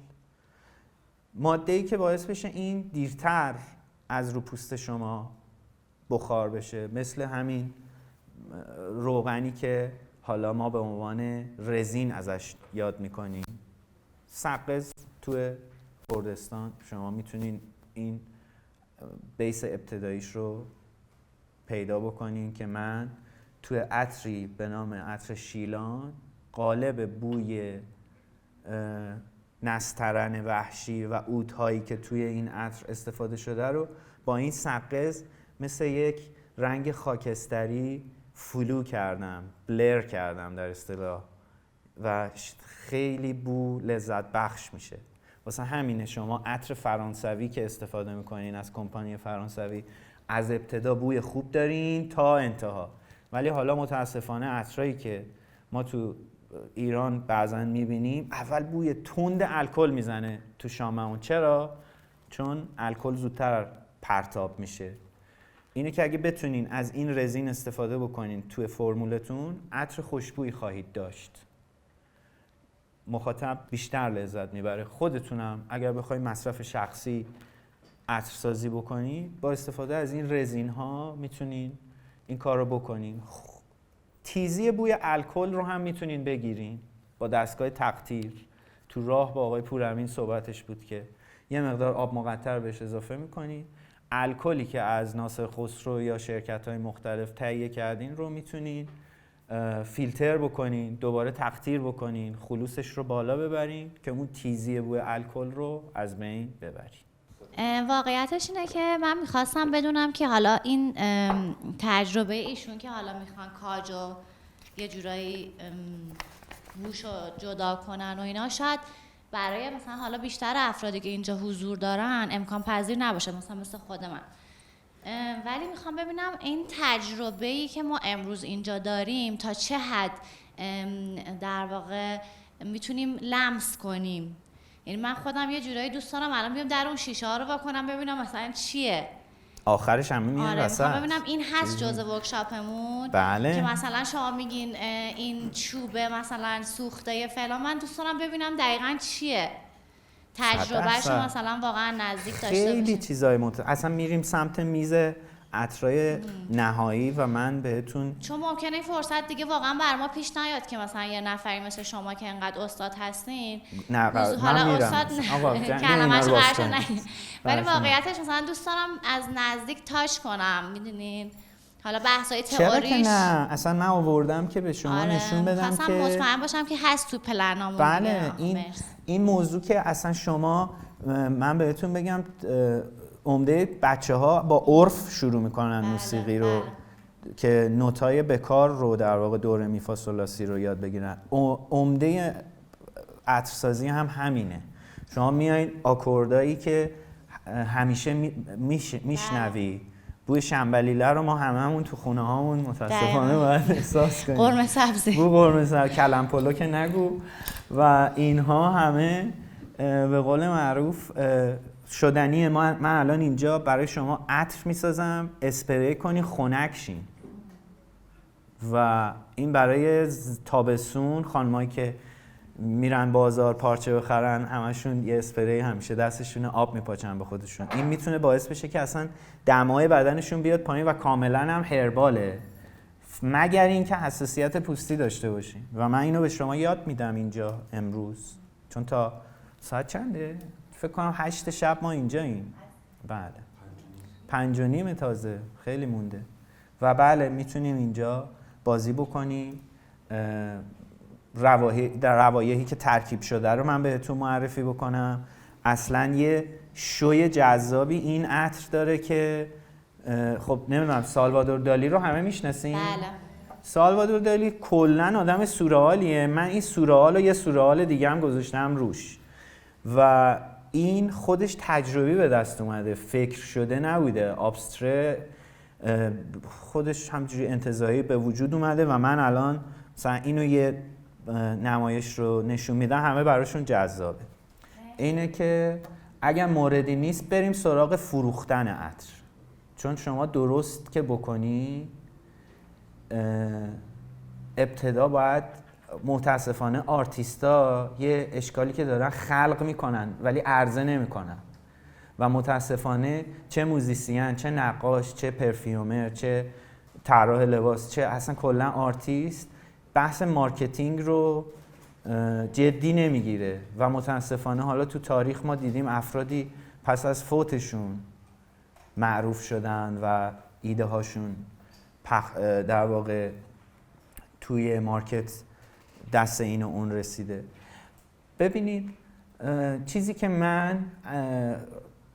ماده‌ای که باعث بشه این دیرتر از رو پوست شما بخار بشه، مثل همین روغنی که حالا ما به عنوان رزین ازش یاد میکنیم. سقز توی کردستان شما میتونین این بیس ابتداییش رو پیدا بکنین که من توی عطری به نام عطر شیلان قالب بوی نسترن وحشی و عودهایی که توی این عطر استفاده شده رو با این سقز مثل یک رنگ خاکستری فلو کردم، بلر کردم در اصطلاح و خیلی بو لذت بخش میشه. واسه همینه شما عطر فرانسوی که استفاده میکنین از کمپانی فرانسوی از ابتدا بوی خوب دارین تا انتها، ولی حالا متاسفانه عطرایی که ما تو ایران بعضا میبینیم اول بوی تند الکل میزنه تو شاممون. چرا؟ چون الکل زودتر پرتاب میشه. اینه که اگه بتونین از این رزین استفاده بکنین توی فرمولتون، عطر خوشبویی خواهید داشت. مخاطب بیشتر لذت میبره. خودتونم اگر بخواید مصرف شخصی عطرسازی بکنی، با استفاده از این رزین ها میتونین این کار رو بکنین. تیزی بوی الکل رو هم میتونین بگیرین با دستگاه تقطیر. تو راه با آقای پورامین صحبتش بود که یه مقدار آب مقطر بهش اضافه میکنین. الکلی که از ناصر خسرو یا شرکت‌های مختلف تهیه کردین رو میتونین فیلتر بکنین، دوباره تقطیر بکنین، خلوصش رو بالا ببرین که اون تیزی بوی الکل رو از بین ببرین. واقعیتش اینه که من میخواستم بدونم که حالا این تجربه ایشون که حالا میخوان کاجو یه جورایی بوشو جدا کنن و اینا، شاید برای مثلا حالا بیشتر افرادی که اینجا حضور دارن امکان پذیر نباشه، مثل خود من. ولی میخوام ببینم این تجربه‌ای که ما امروز اینجا داریم تا چه حد در واقع میتونیم لمس کنیم. یعنی من خودم یه جورایی دوست دارم الان بیام در اون شیشه ها رو واکنم ببینم مثلا چیه. آخرش هم میاد وسط. میخوام ببینم این هست جزء ورکشاپمون. بله. که مثلا شما میگین این چوبه مثلا سوخته فلان، من دوست دارم ببینم دقیقاً چیه. تجربهش رو مثلا واقعا نزدیک داشته باشیم. خیلی چیزای اصلا میریم سمت میز عطرای نهایی و من بهتون، چون ممکنه این فرصت دیگه واقعا بر ما پیش نیاد که مثلا یه نفری مثل شما که انقدر استاد هستین، نه حالا استاد کلمه‌اش قرش نه، ولی واقعیتش مثلا دوست دارم از نزدیک تاچ کنم، میدونین. حالا بحث‌های تئوریش چرا که نه، اصلا من آوردم که به شما نشون بدم که مطمئن باشم که هست تو پلنامون. بله. این موضوع که اصلا شما، من بهتون بگم عمده بچه‌ها با عرف شروع میکنن موسیقی رو که نوتای بکار رو در واقع دور می فا sol لا سی رو یاد بگیرن. عمده عطرسازی هم همینه. شما میایین آکوردایی که همیشه میشنوی، بوی شنبلیله رو ما هممون تو خونه هامون متاسفانه باید احساس کنیم. قرمه سبزی، بو قرمه سبزی، کلم پلو که نگو. و اینها همه به قول معروف شدنیه. من الان اینجا برای شما عطر میسازم، اسپری کنی خنک شین. و این برای تابستون خانمایی که میرن بازار پارچه بخرن، همشون یه اسپری همیشه دستشون آب میپاچن به خودشون. این میتونه باعث بشه که اصلا دمای بدنشون بیاد پایین و کاملا هم هرباله، مگر اینکه حساسیت پوستی داشته باشین. و من اینو به شما یاد میدم اینجا امروز، چون تا ساعت چنده؟ فکر کنم 8 شب ما اینجاییم. بله 5:30 تازه، خیلی مونده. و بله میتونیم اینجا بازی بکنیم. در روایحی که ترکیب شده رو من بهتون معرفی بکنم. اصلا یه شوی جذابی این عطر داره که خب نمیدونم، سالوادور دالی رو همه میشناسین؟ بله. سالوادور دالی کلن آدم سورئالیه. من این سورئال رو یه سورئال دیگه هم گذاشتم روش و این خودش تجربی به دست اومده، فکر شده نبوده، ابستره خودش همجوری انتزاعی به وجود اومده و من الان مثلا اینو یه نمایش رو نشون میدم، همه براشون جذابه. اینه که اگر موردی نیست بریم سراغ فروختن عطر، چون شما درست که بکنی ابتدا باید، متاسفانه آرتیستا یه اشکالی که دارن خلق میکنن ولی عرضه نمیکنن و متاسفانه چه موزیسین، چه نقاش، چه پرفیومر، چه طراح لباس، چه اصلا کلا آرتیست بحث مارکتینگ رو جدی نمیگیره و متاسفانه حالا تو تاریخ ما دیدیم افرادی پس از فوتشون معروف شدن و ایده هاشون در واقع توی مارکت دست این و اون رسیده. ببینید چیزی که من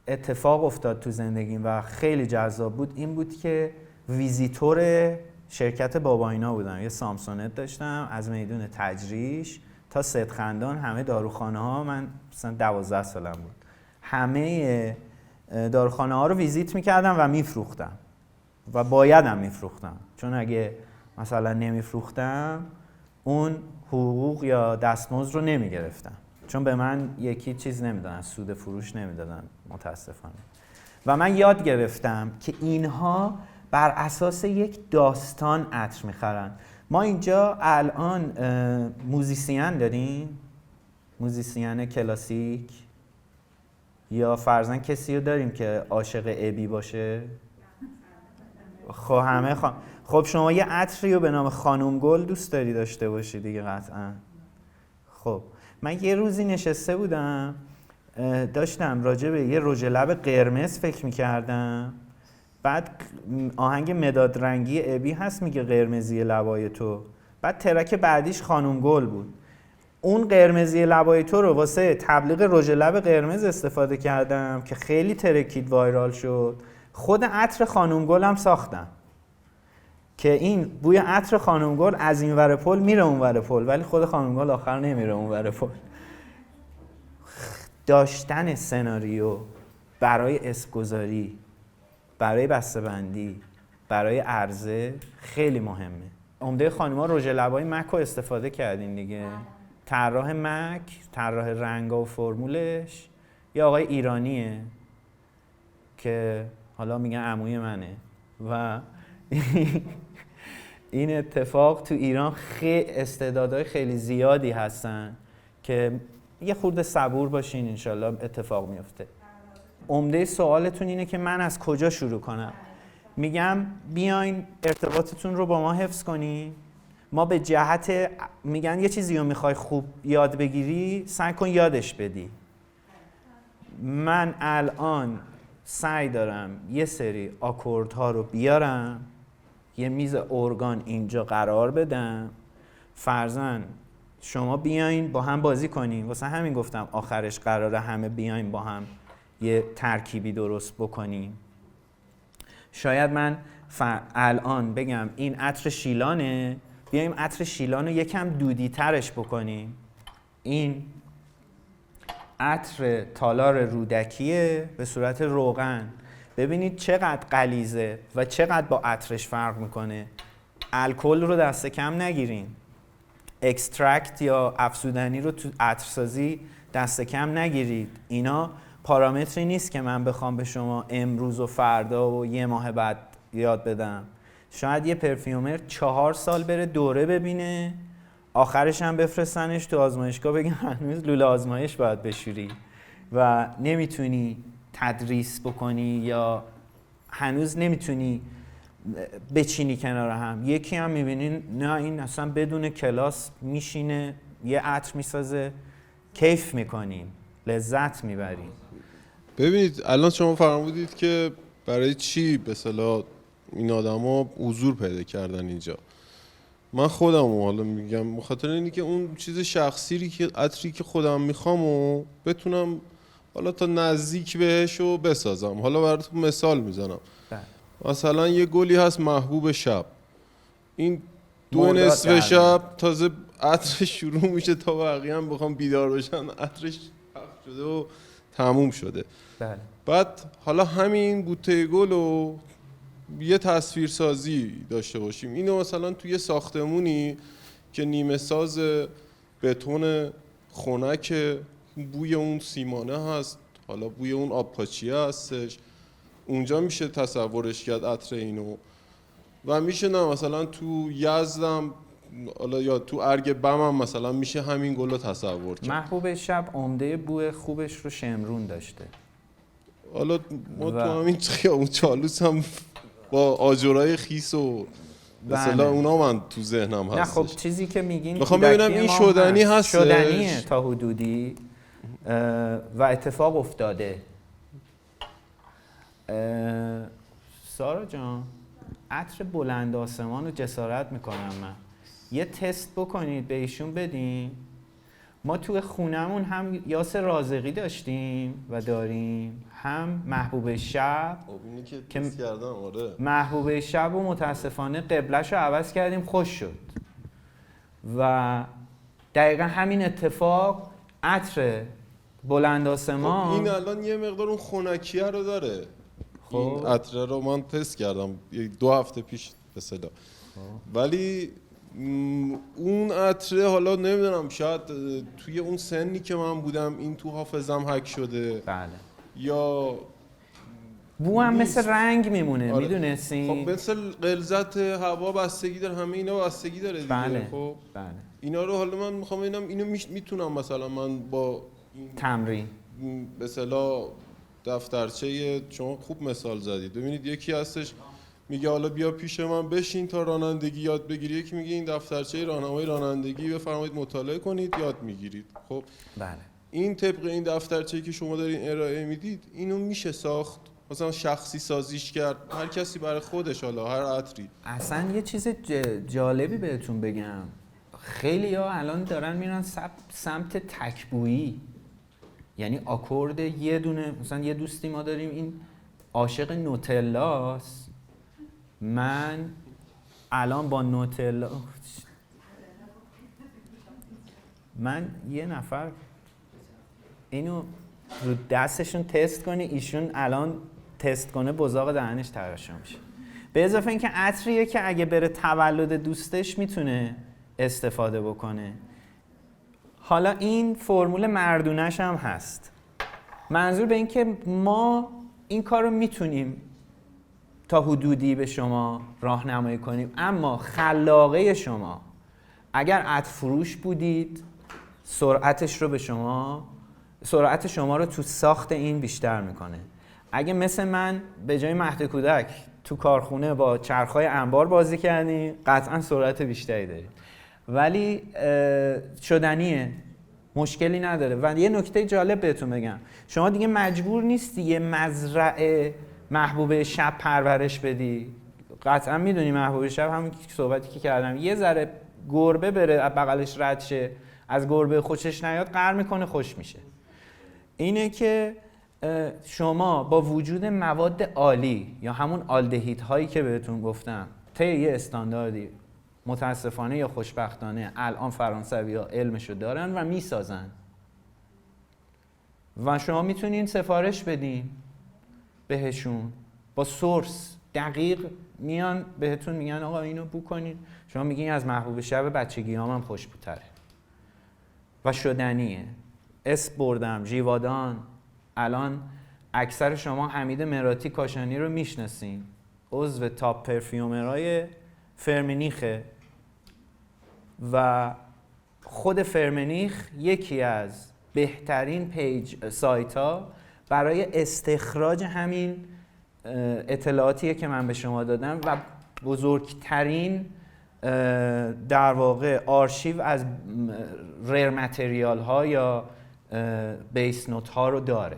اتفاق افتاد تو زندگیم و خیلی جذاب بود این بود که ویزیتور شرکت باباینا بودم. یه سامسونت داشتم از میدون تجریش تا صدخندان، همه داروخانه ها. من مثلا 12 سالم بود، همه داروخانه ها رو ویزیت میکردم و میفروختم و بایدم میفروختم، چون اگه مثلا نمیفروختم اون حقوق یا دستمزد رو نمیگرفتم، چون به من یکی چیز نمیدادن، سود فروش نمیدادن متاسفانه. و من یاد گرفتم که اینها بر اساس یک داستان عطر میخرن. ما اینجا الان موزیسین داریم، موزیسین کلاسیک، یا فرضاً کسی رو داریم که عاشق ابی باشه؟ خب همه خب شما یه عطری رو به نام خانم گل دوست داری داشته باشی دیگه قطعاً. خب من یه روزی نشسته بودم داشتم راجع به یه رژ لب قرمز فکر می‌کردم، بعد آهنگ مداد رنگی ابی هست میگه قرمزی لبای تو، بعد ترک بعدیش خانم گل بود. اون قرمزی لبای تو رو واسه تبلیغ رژ لب قرمز استفاده کردم که خیلی ترکید، وایرال شد. خود عطر خانم گل هم ساختم که این بوی عطر خانم گل از این ور پل میره اون ور پل، ولی خود خانم گل آخر نمیره اون ور پل. داشتن سناریو برای اسم‌گذاری، برای بسته‌بندی، برای عرضه خیلی مهمه. عمده خانم‌ها رژ لبای مک رو استفاده کردین دیگه. طراح مک، طراح رنگا و فرمولش یه آقای ایرانیه که حالا میگن عموی منه و این اتفاق تو ایران خیلی استعدادهای خیلی زیادی هستن که یه خورده صبور باشین، انشالله اتفاق میفته. عمده سوالتون اینه که من از کجا شروع کنم. میگم بیاین ارتباطتون رو با ما حفظ کنین. ما به جهت میگن یه چیزی رو میخوای خوب یاد بگیری، سعی کن یادش بدی. من الان سعی دارم یه سری آکوردها رو بیارم، یه میز ارگان اینجا قرار بدم، فرضاً شما بیاین با هم بازی کنین. واسه همین گفتم آخرش قراره همه بیاین با هم یه ترکیبی درست بکنیم. شاید من الان بگم این عطر شیلانه، بیایم عطر شیلان رو یکم دودی ترش بکنیم. این عطر تالار رودکیه به صورت روغن. ببینید چقدر غلیظه و چقدر با عطرش فرق میکنه. الکل رو دست کم نگیرین. اکسترکت یا افزودنی رو تو عطرسازی دست کم نگیرید. اینا پارامتری نیست که من بخوام به شما امروز و فردا و یه ماه بعد یاد بدم. شاید یه پرفیومر 4 سال بره دوره ببینه، آخرش هم بفرستنش تو آزمایشگاه بگن هنوز لوله آزمایش باید بشوری و نمیتونی تدریس بکنی یا هنوز نمیتونی بچینی کنار هم. یکی هم میبینین نه این اصلا بدون کلاس میشینه یه عطر میسازه، کیف میکنین، لذت میبرین. ببینید الان شما فرمودید که برای چی به اصطلاح این آدما حضور پیدا کردن اینجا. من خودم حالا میگم بخاطر اینی که اون چیز شخصی که عطری که خودم میخوام و بتونم حالا تا نزدیک بهشو بسازم. حالا براتون مثال میزنم. مثلا یه گلی هست محبوب شب، این 2 نصف شب تازه عطرش شروع میشه تا بقیه هم بخوام بیدار بشن عطرش پخش شده و تموم شده. بله. بعد حالا همین بوته گل رو یه تصویرسازی داشته باشیم. اینو مثلا توی ساختمونی که نیمه ساز بتون خنک، بوی اون سیمانه هست، حالا بوی اون آبپاچیه هستش، اونجا میشه تصورش کرد عطر اینو. و میشه نه مثلا تو یزدم حالا یا تو ارگ بم هم مثلا میشه همین گل رو تصور کرد. محبوب شب عمده بوی خوبش رو شمرون داشته. حالا ما تو همین خیابون چالوس هم با آجرای خیس و مثلا اونا من تو ذهنم هستش. نه خب چیزی که میگین میخوام ببینم این شدنی هست، شدنیه تا حدودی و اتفاق افتاده. سارا جان عطر بلند آسمان رو جسارت میکنم من یه تست بکنید به ایشون بدین. ما توی خونمون هم یاسر رازقی داشتیم و داریم، هم محبوب شب که تست کردم. آره محبوب شب و متاسفانه قبلش رو عوض کردیم، خوش شد و دقیقا همین اتفاق عطر بلند آسمان. این الان یه مقدار اون خنکیه رو داره. خب این عطر رو من تست کردم 2 هفته پیش مثلا. ولی اون عطر حالا نمیدونم شاید توی اون سنی که من بودم این تو حافظم حک شده. بله. یا بو هم نیست. مثل رنگ میمونه. آره. میدونستی؟ خب مثل غلظت هوا بستگی داره، همه اینا بستگی داره دیگه. بله. خب بله. اینا رو حالا من میخوام ببینم اینو میتونم مثلا من با تمرین به اصطلاح دفترچه شما خوب مثال زدید. ببینید یکی هستش میگه حالا بیا پیش من بشین تا رانندگی یاد بگیری، یکی میگه این دفترچه راهنمای رانندگی بفرمایید مطالعه کنید یاد میگیرید. خب بله. این طبق این دفترچه‌ای که شما دارین ارائه میدید اینو میشه ساخت، مثلا شخصی سازیش کرد، هر کسی برای خودش، حالا هر عطری. اصلا یه چیز جالبی بهتون بگم، خیلی ها الان دارن میرن سمت تکبویی، یعنی آکورد یه دونه. مثلا یه دوستی ما داریم این عاشق نوتلاست، من الان با نوتلا من یه نفر اینو رو دستشون تست کنی، ایشون الان تست کنه بزاق دهنش تراشا میشه. به اضافه اینکه عطریه که اگه بره تولد دوستش میتونه استفاده بکنه. حالا این فرمول مردونش هم هست. منظور به این که ما این کار رو میتونیم تا حدودی به شما راهنمایی کنیم، اما خلاقه شما اگر عطر فروش بودید سرعت شما رو تو ساخت این بیشتر میکنه. اگه مثل من به جای مهد کودک تو کارخونه با چرخهای انبار بازی کردین قطعا سرعت بیشتری دارید، ولی شدنیه، مشکلی نداره. و یه نکته جالب بهتون بگم، شما دیگه مجبور نیستی یه مزرعه محبوب شب پرورش بدی. قطعا میدونی محبوب شب همون صحبتی که کردم، یه ذره گربه بره بغلش رد شه، از گربه خوشش نیاد قهر میکنه خوش میشه. اینه که شما با وجود مواد عالی یا همون آلدهید هایی که بهتون گفتم طی یه استانداردی، متاسفانه یا خوشبختانه الان فرانسوی‌ها علمشو دارن و میسازن و شما میتونین سفارش بدین بهشون با سورس دقیق، میان بهتون میگن آقا اینو بو کنین، شما میگین از محبوب شب بچگیام هم خوشبوتره و شدنیه. اسم بردم ژیوادان، الان اکثر شما حمید مراتی کاشانی رو میشناسین، عضو تاپ پرفیومرای فرمنیخه و خود فرمنیخ یکی از بهترین سایت ها برای استخراج همین اطلاعاتیه که من به شما دادم و بزرگترین در واقع آرشیو از ریر متریال ها یا بیس نوت ها رو داره.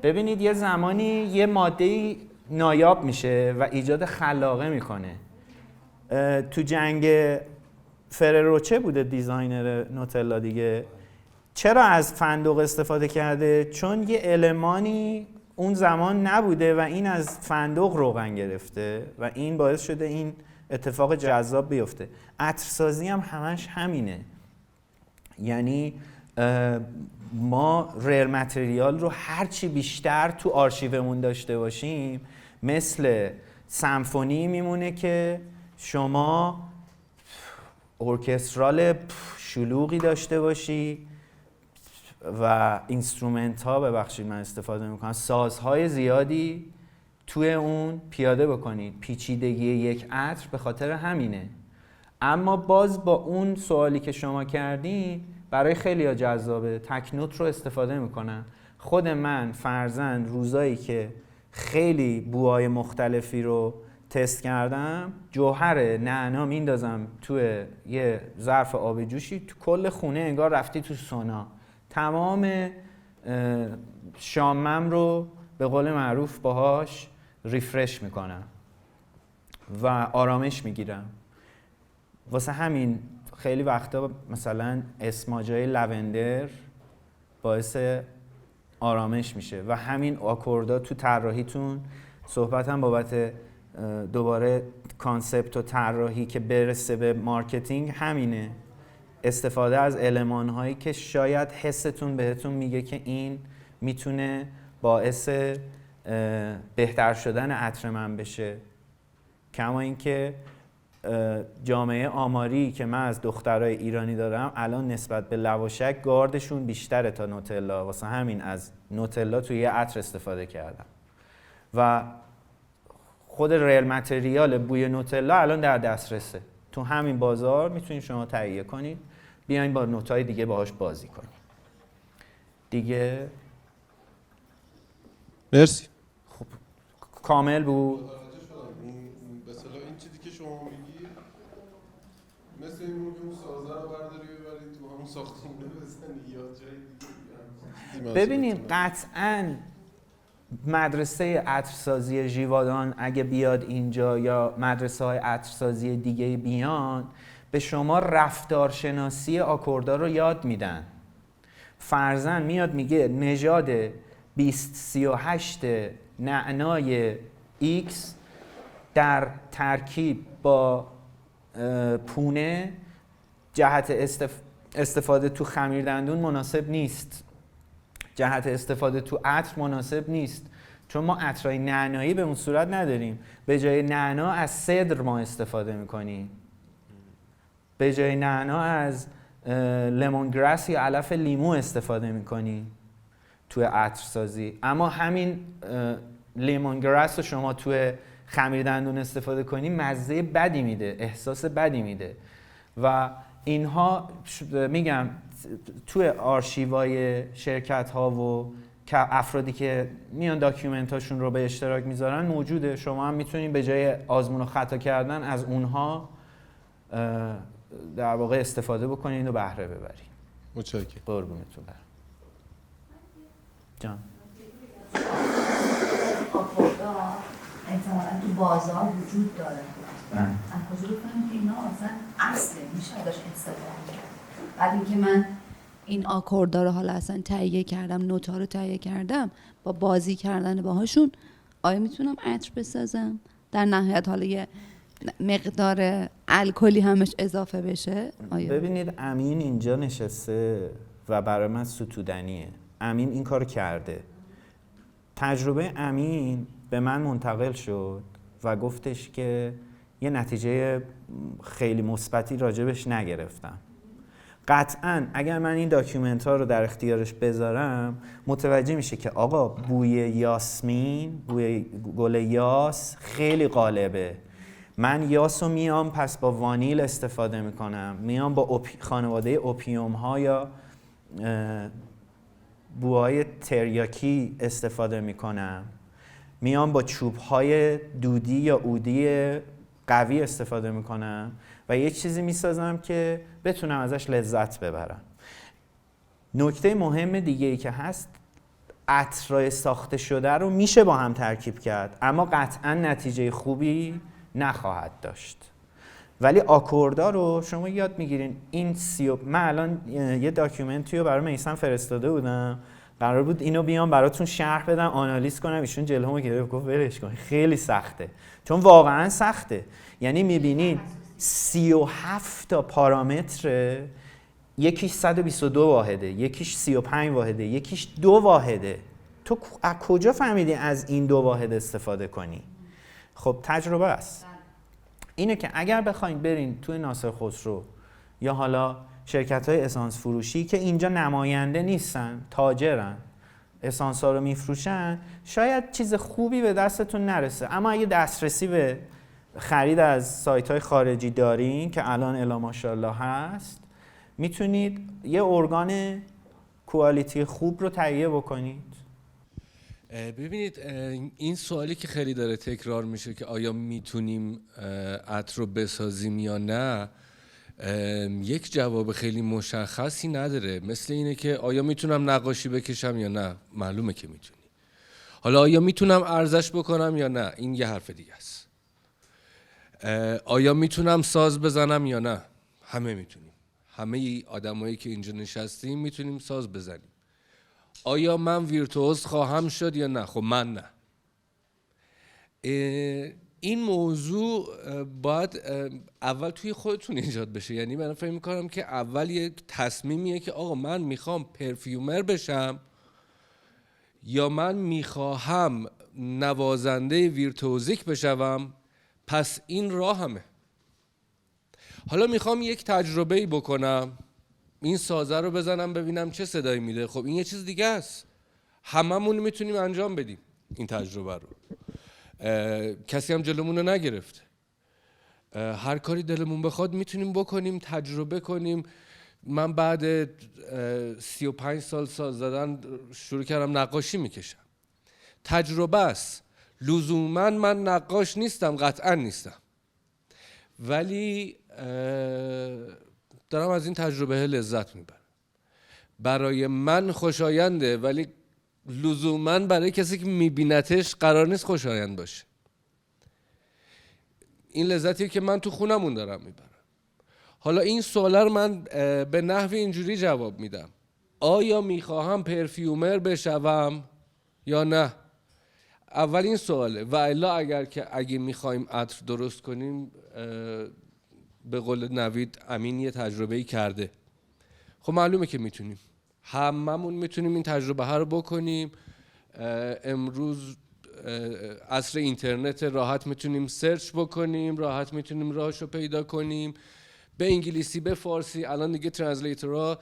ببینید یه زمانی یه ماده نایاب میشه و ایجاد خلاقه میکنه. تو جنگ فرروچه بوده دیزاینر نوتلا دیگه، چرا از فندق استفاده کرده؟ چون یه المانی اون زمان نبوده و این از فندق روغن گرفته و این باعث شده این اتفاق جذاب بیفته. عطرسازی هم همش همینه، یعنی ما ریر متریال رو هرچی بیشتر تو آرشیومون داشته باشیم مثل سمفونی میمونه که شما ارکسترال شلوغی داشته باشی و اینسترومنت ها، ببخشید من استفاده میکنم، سازهای زیادی توی اون پیاده بکنید. پیچیدگی یک عطر به خاطر همینه. اما باز با اون سوالی که شما کردین برای خیلی‌ها جذابه، تک نوت رو استفاده میکنن. خود من فرضاً روزایی که خیلی بوهای مختلفی رو تست کردم، جوهر نعنا میندازم توی یه ظرف آب جوشی، تو کل خونه انگار رفتی تو سونا، تمام شامم رو به قول معروف باهاش ریفرش میکنم و آرامش میگیرم. واسه همین خیلی وقتا مثلا اسماجای لوندر باعث آرامش میشه و همین آکوردا تو طراحیتون. صحبتم بابت دوباره کانسپت و طراحی که برسه به مارکتینگ همینه، استفاده از المان‌هایی که شاید حستون بهتون میگه که این میتونه باعث بهتر شدن عطر من بشه. کما اینکه جامعه آماری که من از دخترای ایرانی دارم الان نسبت به لواشک گاردشون بیشتره تا نوتلا، واسه همین از نوتلا توی یه عطر استفاده کردم و خود ریل متریال بوی نوتلا الان در دسترسه، تو همین بازار میتونید شما تهیه کنید، بیاین با نوت‌های دیگه باهاش بازی کنید. دیگه مرسی. خب کامل بود. مثلا این چیزی که شما میگی مثل این بود که اون سازه رو برداری ببرید تو همون ساختمونه بزنی یا جای دیگه. ببینید قطعاً مدرسه عطرسازی ژیوادان اگه بیاد اینجا یا مدرسه های عطرسازی دیگه بیان، به شما رفتارشناسی آکوردها رو یاد میدن. فرضاً میاد میگه نژاد 2038 نعنای X در ترکیب با پونه جهت استفاده تو خمیردندون مناسب نیست، جهت استفاده تو عطر مناسب نیست، چون ما عطرهای نعنایی به اون صورت نداریم. به جای نعنا از سدر ما استفاده میکنیم، به جای نعنا از لیمون گراس یا علف لیمو استفاده میکنیم توی عطرسازی. اما همین لیمون گراس رو شما توی خمیردندون استفاده کنی مزه بدی میده، احساس بدی میده. و اینها میگم توی آرشیوهای شرکت ها و که افرادی که میان داکیومنت هاشون رو به اشتراک میذارن موجوده. شما هم میتونید به جای آزمون و خطا کردن از اونها در واقع استفاده بکنید و بهره ببرید. متشکرم. قربونتون برم. جان آکوردها احتمالاً تو بازار وجود داره. از کجا بکنم که اینا اصلا اصله میشه ازش استفاده کرد؟ بعد اینکه من این آکوردها رو حالا اصلا تهیه کردم، نوت‌ها رو تهیه کردم، با بازی کردن باهاشون آیا میتونم عطر بسازم؟ در نهایت حالا یه مقدار الکلی همش اضافه بشه؟ آیا؟ ببینید امین اینجا نشسته و برای من ستودنیه. امین این کار کرده. تجربه امین به من منتقل شد و گفتش که یه نتیجه خیلی مثبتی راجبش نگرفتم. قطعاً اگر من این داکیومنت ها رو در اختیارش بذارم متوجه میشه که آقا بوی یاسمین، بوی گل یاس خیلی غالبه. من یاس رو میام پس با وانیل استفاده میکنم، میام با خانواده اوپیوم ها یا بوهای تریاکی استفاده میکنم، میام با چوب های دودی یا عودی قوی استفاده میکنم و یه چیزی میسازم که بتونم ازش لذت ببرم. نکته مهم دیگه ای که هست، عطرای ساخته شده رو میشه با هم ترکیب کرد اما قطعا نتیجه خوبی نخواهد داشت. ولی آکوردها رو شما یاد میگیرین. این من الان یه داکیومنتی رو برای میثم فرستاده بودم، قرار بود اینو بیام براتون شرح بدم، آنالیز کنم، ایشون جلومو گرفت گفت ولش کن، خیلی سخته. چون واقعا سخته. یعنی میبینید 37 تا پارامتر، یکیش 122 واحده، یکیش 35 واحده، یکیش 2 واحده. تو از کجا فهمیدی از این 2 واحد استفاده کنی؟ خب تجربه است. اینه که اگر بخواید برین توی ناصر خسرو یا حالا شرکت‌های اسانس فروشی که اینجا نماینده نیستن، تاجرن، اسانس‌ها رو میفروشن، شاید چیز خوبی به دستتون نرسه. اما اگه دسترسی به خرید از سایت‌های خارجی دارین که الان الا ماشاءالله هست، میتونید یه ارگان کوالیتی خوب رو تهیه بکنید. ببینید این سوالی که خیلی داره تکرار میشه که آیا میتونیم عطر رو بسازیم یا نه، یک جواب خیلی مشخصی نداره. مثل اینه که آیا میتونم نقاشی بکشم یا نه؟ معلومه که میتونی. حالا آیا میتونم ارزش بکنم یا نه؟ این یه حرف دیگه است. آیا میتونم ساز بزنم یا نه؟ همه میتونیم. همه آدمایی که اینجا نشستیم میتونیم ساز بزنیم. آیا من ویرتوز خواهم شد یا نه؟ خب من نه. این موضوع باید اول توی خودتون ایجاد بشه. یعنی من فکر می‌کنم که اول یک تصمیمیه که آقا من میخوام پرفیومر بشم یا من میخواهم نوازنده ویرتوزیک بشم، پس این راهمه. حالا میخوام یک تجربه‌ای بکنم، این سازه رو بزنم ببینم چه صدایی میده. خب این یه چیز دیگه است. هممون میتونیم انجام بدیم این تجربه رو. کسی هم جلومون رو نگرفته. هر کاری دلمون بخواد میتونیم بکنیم، تجربه کنیم. من بعد 35 سال ساز زدن شروع کردم نقاشی میکشم. تجربه است. لزوما من نقاش نیستم، قطعا نیستم، ولی دارم از این تجربه لذت میبرم. برای من خوشاینده، ولی لزوما برای کسی که میبینتش قرار نیست خوشایند باشه. این لذتیه که من تو خونمون دارم میبرم. حالا این سوالا رو من به نحو اینجوری جواب میدم: آیا میخواهم پرفیومر بشوم یا نه؟ اول این سواله. و الا اگه میخوایم عطر درست کنیم، به قول نوید امین یه تجربه‌ای کرده، خب معلومه که میتونیم، هممون میتونیم این تجربه ها رو بکنیم. امروز عصر اینترنت، راحت میتونیم سرچ بکنیم، راحت میتونیم راهشو پیدا کنیم، به انگلیسی به فارسی. الان دیگه ترنسلیتورها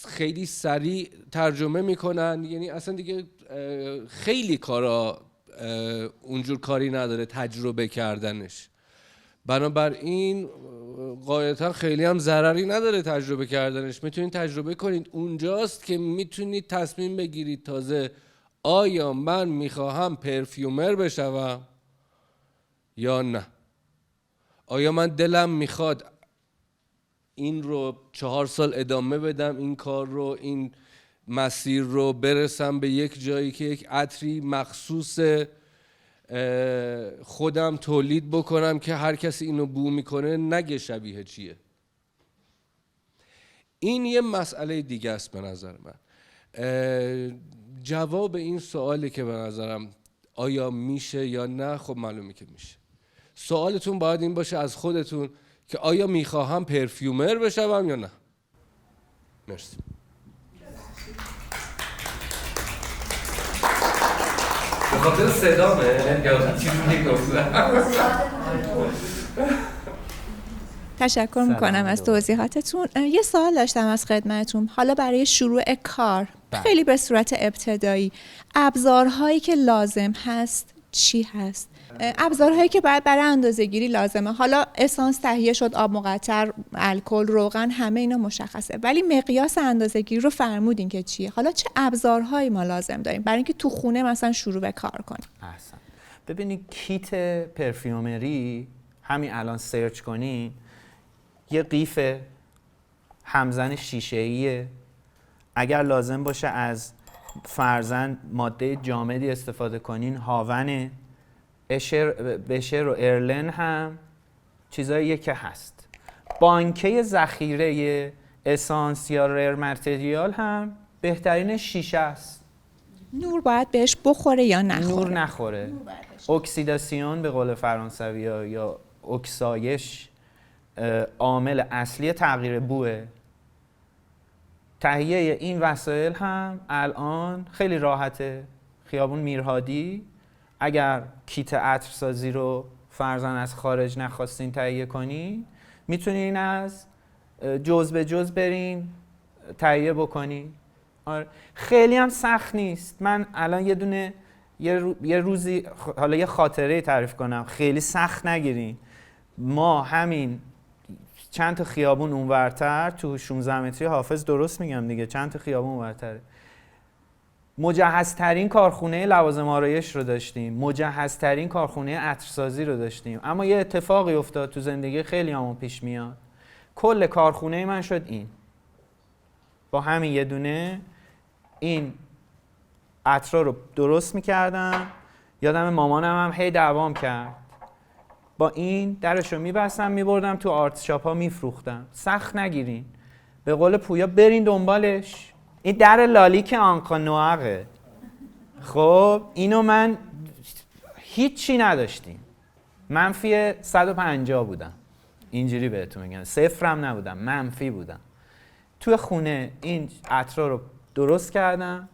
خیلی سریع ترجمه میکنن، یعنی اصلا دیگه خیلی کارا اونجور کاری نداره تجربه کردنش. بنابراین قاعدتا خیلی هم ضرری نداره تجربه کردنش، میتونید تجربه کنید. اونجاست که میتونید تصمیم بگیرید تازه آیا من میخواهم پرفیومر بشوم یا نه. آیا من دلم میخواد این رو 4 سال ادامه بدم، این کار رو، این مسیر رو، برسم به یک جایی که یک عطری مخصوص خودم تولید بکنم که هر کسی اینو بو میکنه نگه شبیه چیه. این یه مسئله دیگه است به نظر من. جواب این سوالی که به نظرم آیا میشه یا نه، خب معلومه که میشه. سوالتون باید این باشه از خودتون که آیا میخواهم پرفیومر بشوم یا نه. مرسی. به خاطر صدامه یا چیزی که گفتم. تشکر میکنم از توضیحاتتون. یه سوال داشتم از خدمتتون. حالا برای شروع کار خیلی به صورت ابتدایی، ابزارهایی که لازم هست چی هست؟ ابزارهایی که باید برای اندازه‌گیری لازمه. حالا اسانس تهیه شد، آب مقطر، الکل، روغن، همه اینا مشخصه، ولی مقیاس اندازه‌گیری رو فرمودین که چیه؟ حالا چه ابزارهایی ما لازم داریم برای اینکه تو خونه مثلا شروع به کار کنیم؟ احسن. ببینید کیت پرفیومری همین الان سرچ کنین، یه قیف همزن شیشه‌ایه. اگر لازم باشه از فرزن ماده جامدی استفاده کنین، هاون، بشر و ارلن هم چیزاییه که هست. بانکه ذخیره اسانس یا ریر متریال هم بهترین شیشه است. نور باید بهش بخوره یا نخوره؟ نور نخوره. اکسیداسیون به قول فرانسوی یا اکسایش عامل اصلی تغییر بوه. تهیه این وسایل هم الان خیلی راحته. خیابون میرهادی اگر کیت عطرسازی رو فرضاً از خارج نخواستین تهیه کنی، میتونین از جز به جز برین تهیه بکنی. آره. خیلی هم سخت نیست. من الان یه روزی حالا یه خاطره تعریف کنم، خیلی سخت نگیرین. ما همین چند تا خیابون اونورتر تو 16 متری حافظ، درست میگم دیگه، چند تا خیابون اونورتره، مجهزترین کارخونه لوازم آرایش رو داشتیم، مجهزترین کارخونه عطرسازی رو داشتیم. اما یه اتفاقی افتاد تو زندگی خیلی همون پیش میاد. کل کارخونه من شد این. با همین یه دونه این عطرا رو درست میکردم. یادم مامانم هم هی دعوام کرد. با این درش رو میبستم میبردم تو آرت شاپ ها میفروختم. سخت نگیرین. به قول پویا برین دنبالش. این در لالیک آنکا نوعقه. خب اینو من هیچی نداشتیم. منفی 150 بودم. اینجوری بهتون میگم. صفرم نبودم. منفی بودم. توی خونه این عطرا رو درست کردم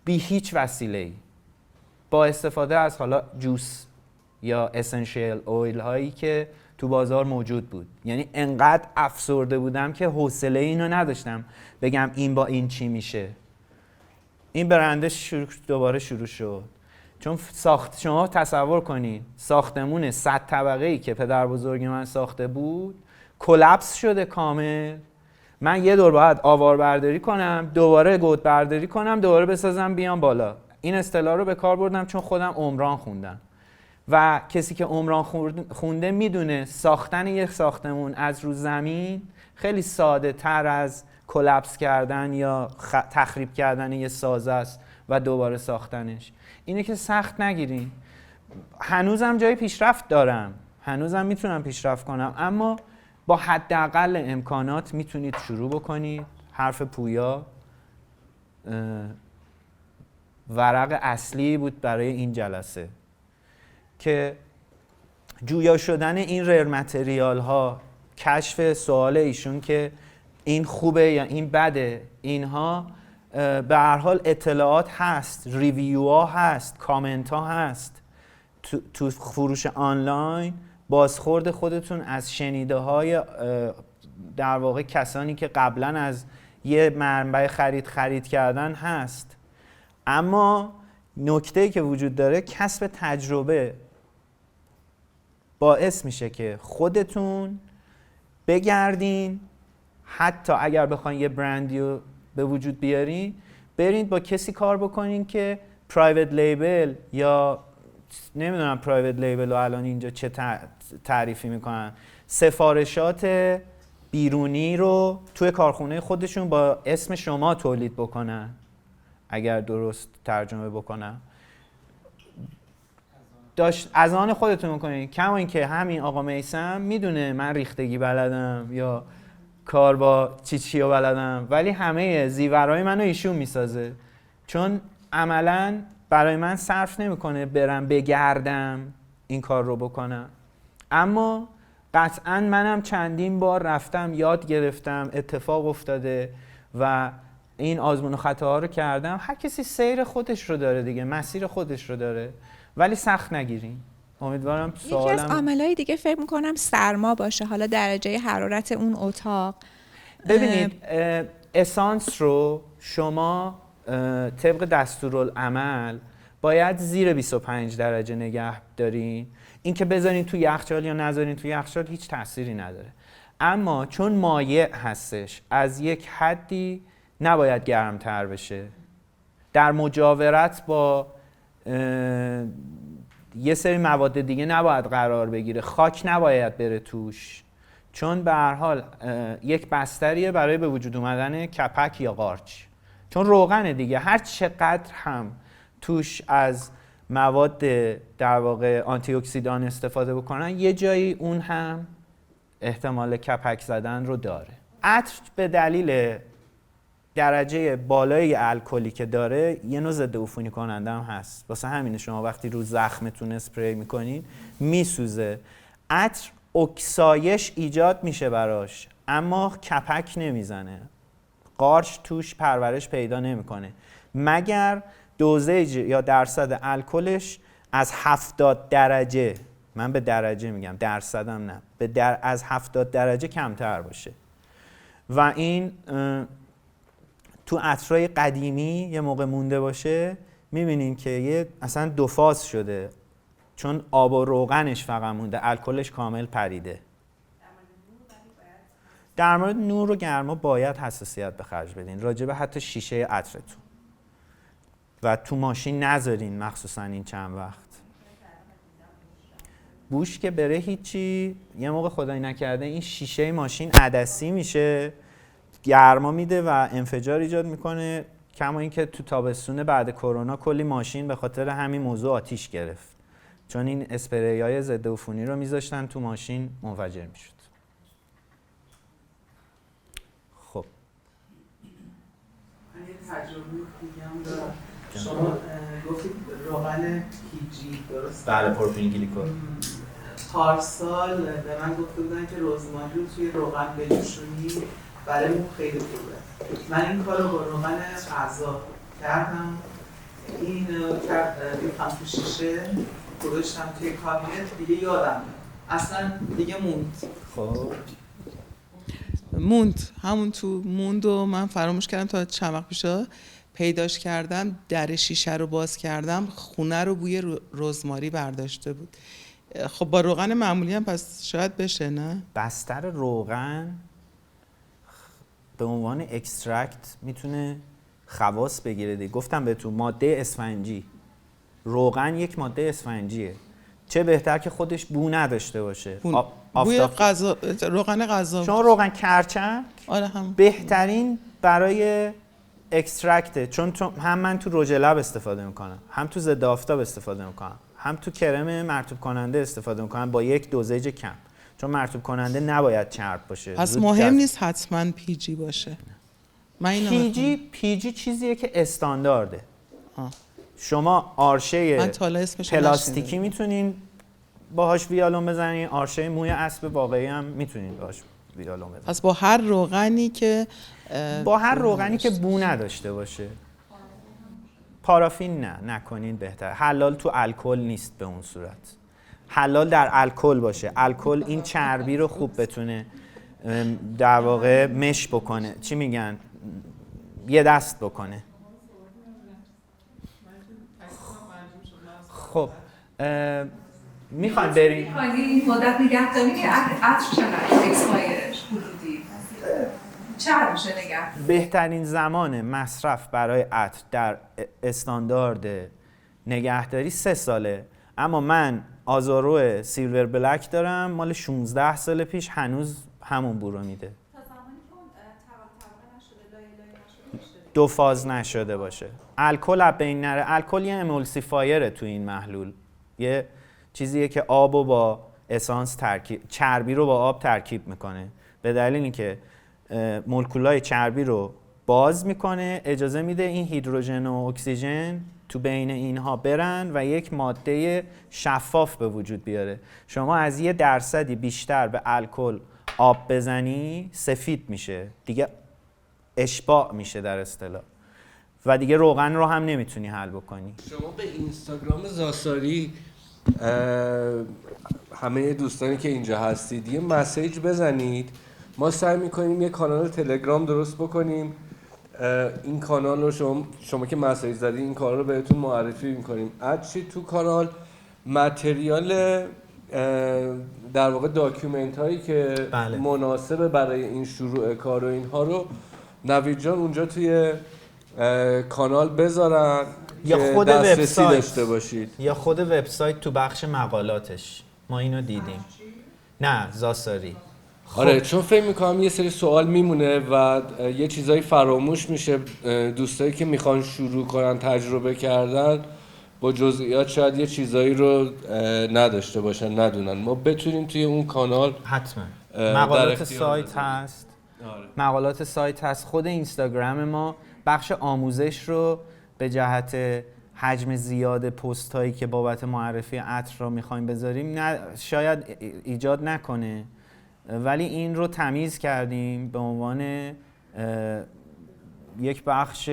بی هیچ وسیله‌ای. با استفاده از حالا جوس یا اسنشیل اویل هایی که تو بازار موجود بود. یعنی انقدر افسرده بودم که حوصله اینو نداشتم بگم این با این چی میشه. این برنده دوباره شروع شد. چون شما تصور کنید ساختمون 100 طبقه‌ای که پدر بزرگ من ساخته بود کلاپس شده کامل. من یه دور باید آوار برداری کنم، دوباره گود برداری کنم، دوباره بسازم بیام بالا. این اصطلاح رو به کار بردم چون خودم عمران خوندم و کسی که عمران خونده میدونه ساختن یک ساختمون از رو زمین خیلی ساده تر از کلاپس کردن یا تخریب کردن یه سازه است و دوباره ساختنش. اینه که سخت نگیرین. هنوزم جای پیشرفت دارم، هنوزم میتونم پیشرفت کنم، اما با حداقل امکانات میتونید شروع بکنید. حرف پویا ورق اصلی بود برای این جلسه که جویا شدن این ریر متریال ها، کشف سوال ایشون که این خوبه یا این بده، اینها به هر حال اطلاعات هست، ریویو ها هست، کامنت ها هست. تو فروش آنلاین بازخورد خودتون از شنیده های در واقع کسانی که قبلا از یه منبع خرید کردن هست. اما نکته‌ای که وجود داره کسب تجربه باعث میشه که خودتون بگردین، حتی اگر بخواین یه برندی رو به وجود بیارین، برید با کسی کار بکنین که پرایوت لیبل یا نمیدونم پرایوت لیبل رو الان اینجا چه تعریفی میکنن، سفارشات بیرونی رو توی کارخونه خودشون با اسم شما تولید بکنن، اگر درست ترجمه بکنم. از آن خودتون میکنین. کما اینکه همین آقا میثم میدونه من ریختگی بلدم یا کار با چی رو بلدم، ولی همه زیورهای منو ایشون میسازه، چون عملاً برای من صرف نمیکنه برم بگردم این کار رو بکنم. اما قطعاً منم چندین بار رفتم یاد گرفتم، اتفاق افتاده و این آزمون و خطاها رو کردم. هر کسی سیر خودش رو داره دیگه، مسیر خودش رو داره، ولی سخت نگیرین. امیدوارم سوالم. یکی از عاملای دیگه فکر میکنم سرما باشه، حالا درجه حرارت اون اتاق. ببینید اسانس رو شما طبق دستورالعمل باید زیر 25 درجه نگه دارین. این که بذارین تو یخچال یا نذارین تو یخچال هیچ تأثیری نداره، اما چون مایع هستش از یک حدی نباید گرمتر بشه. در مجاورت با یه سری مواد دیگه نباید قرار بگیره، خاک نباید بره توش، چون به هر حال یک بستریه برای به وجود اومدن کپک یا قارچ. چون روغن دیگه هر چقدر هم توش از مواد در واقع آنتی اکسیدان استفاده بکنن، یه جایی اون هم احتمال کپک زدن رو داره. عطر به دلیل درجه بالای الکلی که داره یه نوع ضد عفونی کننده هم هست، واسه همینه شما وقتی رو زخمتون اسپری میکنین میسوزه. عطر اکسایش ایجاد میشه براش، اما کپک نمیزنه، قارچ توش پرورش پیدا نمیکنه، مگر دوزیج یا درصد الکلش از 70 درجه، من به درجه میگم درصدم نه، از 70 درجه کمتر باشه. و این تو عطرهای قدیمی یه موقع مونده باشه میبینین که اصلا دو فاز شده، چون آب و روغنش فقط مونده، الکلش کامل پریده. در مورد نور و گرما باید حساسیت به خرج بدین، راجبه حتی شیشه عطرتون، و تو ماشین نذارین، مخصوصا این چند وقت. بوش که بره هیچی، یه موقع خدای نکرده این شیشه ماشین عدسی میشه، گرما میده و انفجار ایجاد میکنه. کما اینکه تو تابستون بعد کرونا کلی ماشین به خاطر همین موضوع آتیش گرفت، چون این اسپریای ضد عفونی رو میذاشتن تو ماشین، منفجر میشد. خب من یه تجربه دیگه هم دارم. شما گفتید روغن پیجی، درست؟ بله، پروپیلگلیکول. پارسال به من گفته بودن که رزماری رو توی روغن بجوشونی برای مو خیلی خوبه. من این کار رو با روغن غذا کردم، این ریختم تو شیشه، گذاشتم توی کابینت، دیگه یادم اصلا دیگه موند. خب موند همون تو موند و من فراموش کردم تا چند وقت پیشا پیداش کردم، در شیشه رو باز کردم، خونه رو بوی رزماری برداشته بود. خب با روغن معمولی هم پس شاید بشه نه؟ بستر روغن به عنوان اکسترکت میتونه خواص بگیره دیگه. گفتم بهتون ماده اسفنجی، روغن یک ماده اسفنجیه، چه بهتر که خودش بو نداشته باشه. بوی غذا، روغن غذا. چون روغن کرچک آره هم بهترین برای اکسترکته، چون هم من تو رژ لب استفاده میکنم، هم تو ضد آفتاب استفاده میکنم، هم تو کرم مرطوب کننده استفاده میکنم با یک دوزیج کم، چون مرطوب کننده نباید چرب باشه. پس مهم نیست حتما پیجی باشه. پیجی چیزیه که استاندارده. شما آرشه پلاستیکی میتونین باهاش ویالون بزنین، آرشه موی اسب واقعی هم میتونین باهاش ویالون بزنین. پس با هر روغنی که بو نداشته باشه. پارافین نکنین بهتر. حلال تو الکل نیست به اون صورت. حلال در الکل باشه. الکل این چربی رو خوب بتونه در واقع مش بکنه. چی میگن؟ یه دست بکنه. خب میخواین بریم؟ این مدت نگه داریم که عطر چقدر اکسپایرش حدودی چقدر میشه نگه؟ بهترین زمان مصرف برای عطر در استاندارد نگهداری 3 ساله، اما من آزارو سیلور بلک دارم مال 16 سال پیش، هنوز همون بو رو میده. تا زمانی که اون طبقه نشده، لایه نشده، 2 فاز نشده باشه. الکل از بین نره. الکل یه امولسیفایره تو این محلول، یه چیزیه که آب رو با اسانس چربی رو با آب ترکیب میکنه، به دلیل اینکه مولکولای چربی رو باز میکنه، اجازه میده این هیدروژن و اکسیژن تو بین اینها برن و یک ماده شفاف به وجود بیاره. شما از 1% بیشتر به الکل آب بزنی سفید میشه دیگه، اشباع میشه در اصطلاح، و دیگه روغن رو هم نمیتونی حل بکنی. شما به اینستاگرام زاساری همه دوستانی که اینجا هستید یه مسیج بزنید، ما سعی میکنیم یه کانال تلگرام درست بکنیم. این کانال رو شما که مسیج زدید این کانال رو بهتون معرفی میکنیم. ادشی تو کانال متریال در واقع داکیومنت هایی که مناسبه برای این شروع کار و اینها رو نوید جان اونجا توی کانال بذارن یا خود دسترسی داشته باشید، یا خود وبسایت تو بخش مقالاتش ما اینو دیدیم. نه زاساری. آره چون فکر میکنم یه سری سوال میمونه و یه چیزایی فراموش میشه. دوستایی که میخوان شروع کنن تجربه کردن با جزئیات شاید یه چیزایی رو نداشته باشن، ندونن. ما بتونیم توی اون کانال حتما مقالات سایت هست. مقالات سایت هست. خود اینستاگرام ما بخش آموزش رو به جهت حجم زیاد پست هایی که بابت معرفی عطر رو میخوایم بذاریم شاید ایجاد نکنه، ولی این رو تمیز کردیم به عنوان یک بخش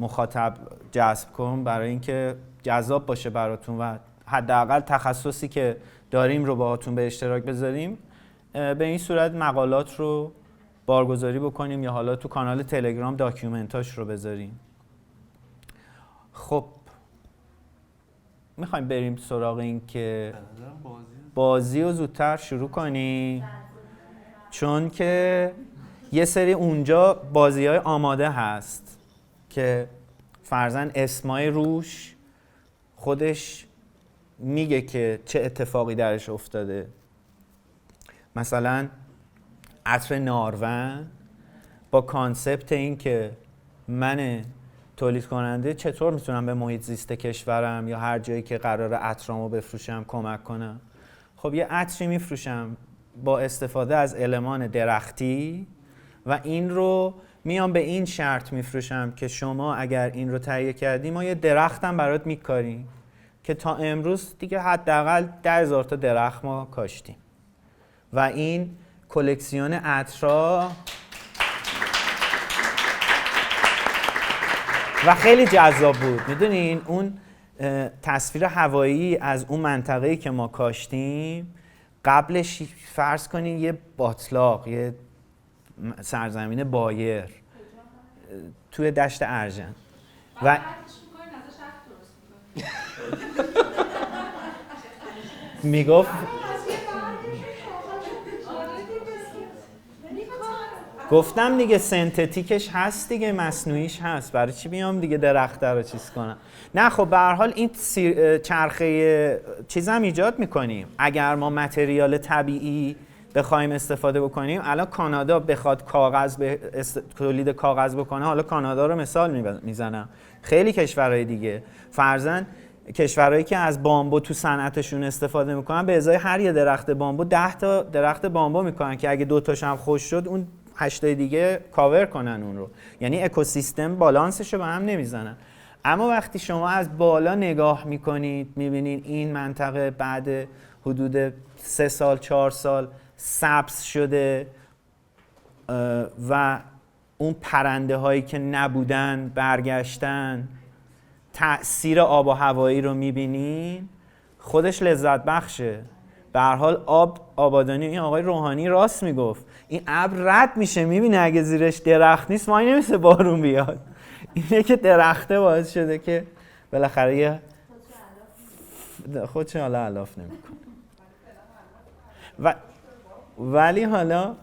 مخاطب جذب کن برای اینکه جذاب باشه براتون و حداقل تخصصی که داریم رو باهاتون به اشتراک بذاریم. به این صورت مقالات رو بارگذاری بکنیم یا حالا تو کانال تلگرام داکیومنتاش رو بذاریم. خب میخوایم بریم سراغ این که بازی رو زودتر شروع کنیم، چون که یه سری اونجا بازی‌های آماده هست که فرضاً اسمای روش خودش میگه که چه اتفاقی درش افتاده. مثلا عطر نارون با کانسپت این که من تولید کننده چطور میتونم به محیط زیست کشورم یا هر جایی که قراره عطرامو بفروشم کمک کنم. خب یه عطری میفروشم با استفاده از المان درختی و این رو میام به این شرط میفروشم که شما اگر این رو تهیه کردی ما یه درختم برات میکاریم که تا امروز دیگه حداقل 10,000 تا درخت ما کاشتیم و این کلکسیون عطرها و خیلی جذاب بود. میدونین اون تصویر هوایی از اون منطقه‌ای که ما کاشتیم، قبلش فرض کنین یه باطلاق، یه سرزمین بایر توی دشت ارژن و میگفت گفتم دیگه سنتتیکش هست دیگه، مصنوعیش هست، برای چی بیام دیگه درخت رو چیز کنم؟ نه خب به هر حال این چرخه چیزم ایجاد میکنیم. اگر ما متریال طبیعی بخوایم استفاده بکنیم، الان کانادا بخواد تولید کاغذ بکنه، حالا کانادا رو مثال میزنم، خیلی کشورهای دیگه فرضاً کشورهایی که از بامبو تو صنعتشون استفاده میکنن، به ازای هر یه درخت بامبو 10 تا درخت بامبو میکنن که اگه 2 تاش هم خشک شد اون 8 دیگه کاور کنن اون رو. یعنی اکوسیستم بالانسش رو به هم نمیزنن. اما وقتی شما از بالا نگاه میکنید میبینید این منطقه بعد حدود 3 سال 4 سال سبز شده و اون پرنده هایی که نبودن برگشتن، تأثیر آب و هوایی رو میبینین، خودش لذت بخشه. به هر حال آبادانی، این آقای روحانی راست میگفت، این ابر رد میشه میبینه اگه زیرش درخت نیست وای نمیشه بارون بیاد. اینه که درخته باعث شده که بالاخره یه خودش حالا علاف نمیکنه. ولی حالا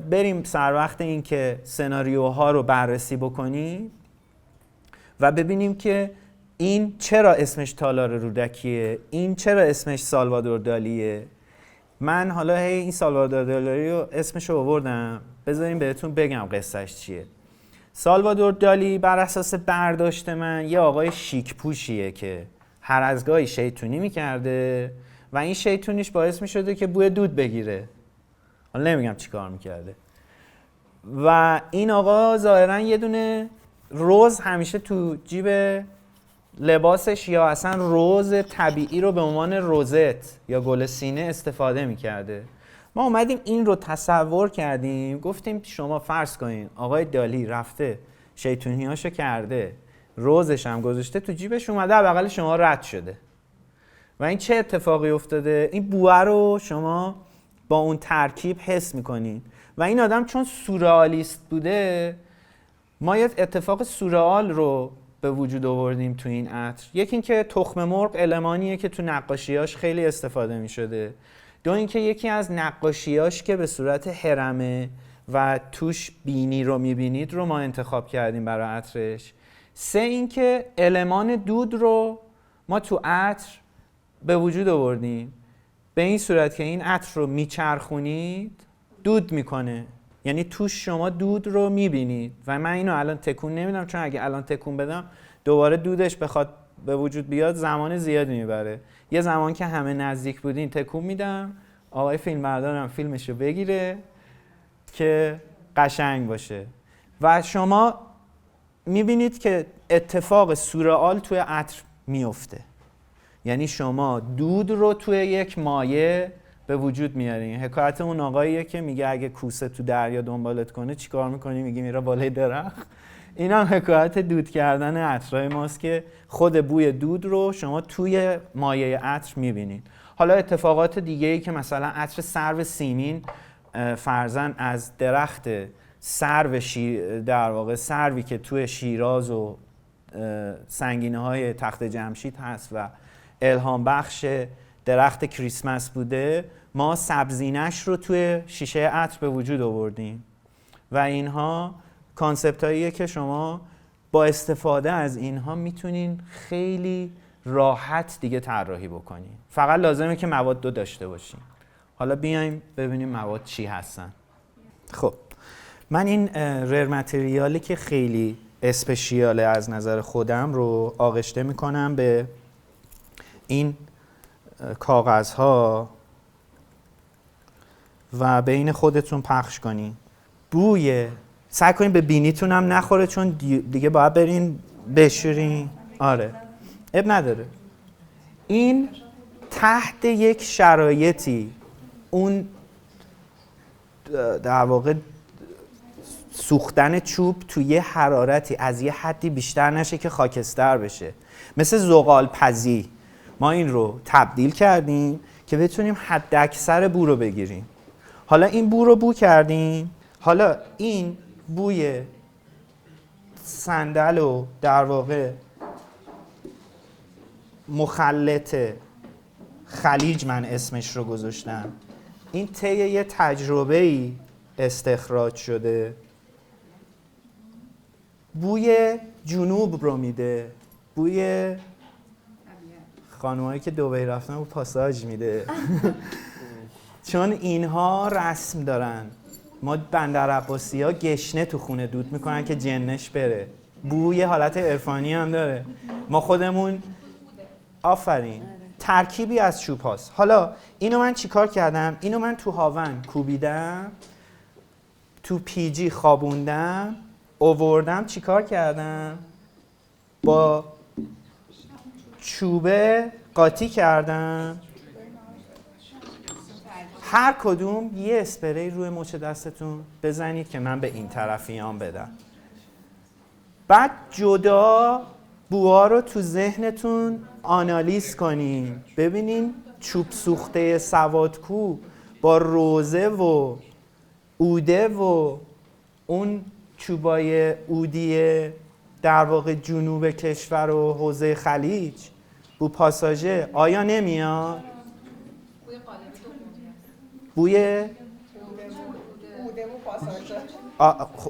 بریم سر وقت این که سناریوها رو بررسی بکنیم و ببینیم که این چرا اسمش تالار رودکیه، این چرا اسمش سالوادور دالیه. من حالا این سالوادور دالی رو اسمش رو آوردم، بذاریم بهتون بگم قصهش چیه. سالوادور دالی بر اساس برداشت من یه آقای شیک پوشیه که هر از گاهی شیطونی میکرده و این شیطونیش باعث میشده که بوی دود بگیره. حالا نمیگم چی کار میکرده. و این آقا ظاهرا یه دونه روز همیشه تو جیب لباسش یا اصلا روز طبیعی رو به عنوان روزت یا گل سینه استفاده میکرده. ما اومدیم این رو تصور کردیم، گفتیم شما فرض کنین آقای دالی رفته شیطونیاشو کرده، روزش هم گذاشته تو جیبش، اومده بغل شما رد شده و این چه اتفاقی افتاده؟ این بوه رو شما با اون ترکیب حس میکنین و این آدم چون سورئالیست بوده، ما یه اتفاق سورئال رو به وجود آوردیم تو این عطر. یکی این که تخم مرغ المانیه که تو نقاشیاش خیلی استفاده میشده. دو اینکه یکی از نقاشیاش که به صورت هرمه و توش بینی رو میبینید رو ما انتخاب کردیم برای عطرش. 3 اینکه المان دود رو ما تو عطر به وجود آوردیم به این صورت که این عطر رو میچرخونید دود میکنه، یعنی توش شما دود رو میبینید و من اینو الان تکون نمیدم چون اگه الان تکون بدم دوباره دودش بخواد به وجود بیاد زمان زیادی میبره. یه زمان که همه نزدیک بودین تکون میدم، آقای فیلمبردارم فیلمشو بگیره که قشنگ باشه و شما میبینید که اتفاق سورئال توی عطر میفته. یعنی شما دود رو توی یک مایع به وجود میارین. حکایت اون آقاییه که میگه اگه کوسه تو دریا دنبالت کنه چیکار میکنی؟ میگه میره بالای درخت. این هم حکایت دود کردن عطرهای ماست که خود بوی دود رو شما توی مایع عطر میبینید. حالا اتفاقات دیگه‌ای که مثلا عطر سرو سیمین فرضاً از درخت سرو در واقع سروی که توی شیراز و سنگینه‌های تخت جمشید هست و الهام بخش درخت کریسمس بوده، ما سبزینش رو توی شیشه عطر به وجود آوردیم و اینها کانسپت هاییه که شما با استفاده از اینها میتونین خیلی راحت دیگه طراحی بکنین. فقط لازمه که مواد رو داشته باشین. حالا بیایم ببینیم مواد چی هستن. خب من این ریر متریالی که خیلی اسپشیاله از نظر خودم رو آغشته میکنم به این کاغذ ها و بین خودتون پخش کنین. بوی سعی کنین به بینیتون هم نخوره چون دیگه باید برین بشورین. آره اب نداره. این تحت یک شرایطی اون در واقع سوختن چوب توی یه حرارتی از یه حدی بیشتر نشه که خاکستر بشه، مثل زغال‌پزی ما این رو تبدیل کردیم که بتونیم حد اکثر بو رو بگیریم. حالا این بو رو بو کردیم، حالا این بوی صندل و در واقع مخلط خلیج من اسمش رو گذاشتم. این طی یه تجربه‌ای استخراج شده، بوی جنوب رو میده، بوی خانمایی که دبی رفتن و پاساژ میده. چون اینها رسم دارن. ما بندر عباسی ها گشنه تو خونه دود میکنن که جنش بره. بوی حالت عرفانی هم داره. ما خودمون آفرین ترکیبی از چوب هاست. حالا اینو من چیکار کردم؟ اینو من تو هاون کوبیدم، تو پیجی خوابوندم، آوردم چیکار کردم؟ با چوبه قاطی کردم. هر کدوم یه اسپری روی مچ دستتون بزنید که من به این طرفیان بدم. بعد جدا بوها رو تو ذهنتون آنالیز کنین. ببینین چوب سوخته سوادکو با روزه و اوده و اون چوبای اودی در واقع جنوب کشور و حوزه خلیج بو پاساژه آیا نمیاد؟ بوی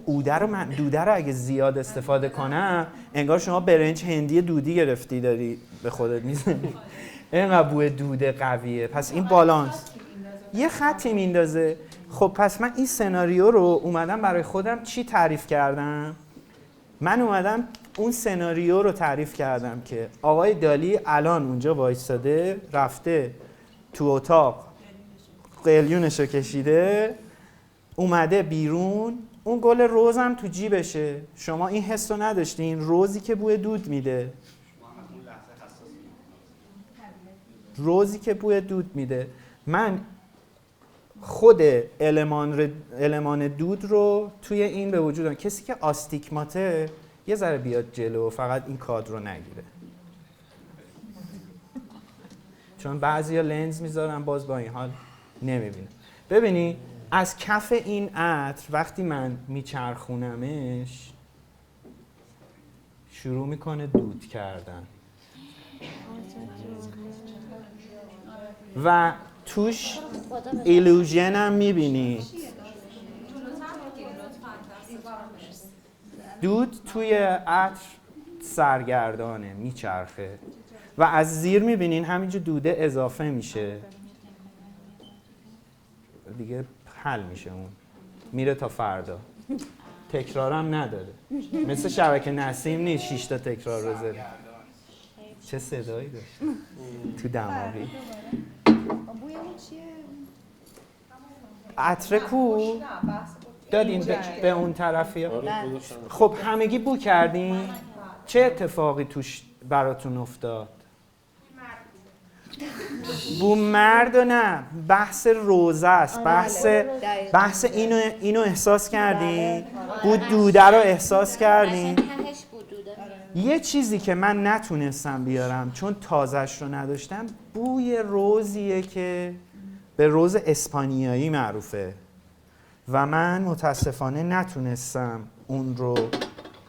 اوده رو من دوده رو اگه زیاد استفاده کنم انگار شما برنج هندی دودی گرفتی داری به خودت میزنی. اینقدر بوی دوده قویه. پس این بالانس یه خطی میندازه. خب پس من این سناریو رو اومدم برای خودم چی تعریف کردم؟ من اومدم اون سناریو رو تعریف کردم که آقای دالی الان اونجا وایستاده، رفته تو اتاق قلیونشو کشیده، اومده بیرون، اون گل روزم تو جیبشه. شما این حس رو نداشتین؟ روزی که بوی دود میده، روزی که بوی دود میده. من خود المان دود رو توی این به وجود دارم. کسی که آستیگماته یه ذره بیاد جلو، فقط این کادر رو نگیره، چون بعضیا لنز میذارن باز با این حال نمیبینه. ببینی از کف این عطر وقتی من میچرخونمش شروع میکنه دود کردن و توش ایلوژن هم میبینید. دود توی عطر سرگردانه، میچرخه و از زیر میبینین همینجور دوده اضافه میشه دیگه، حل میشه، اون میره تا فردا، تکرارم نداره. مثل شبکه نسیم نیست 6 تا تکرار رو زده. چه صدایی داشت تو دماغی. عطر کو دادین به اون طرفی. خب همگی بو کردین؟ چه اتفاقی توش براتون افتاد؟ بو مرد و نه، بحث روزه است. بحث اینو احساس کردین؟ بو دوده رو احساس کردین؟ یه چیزی که من نتونستم بیارم چون تازهش رو نداشتم، بوی روزیه که به روز اسپانیایی معروفه و من متاسفانه نتونستم اون رو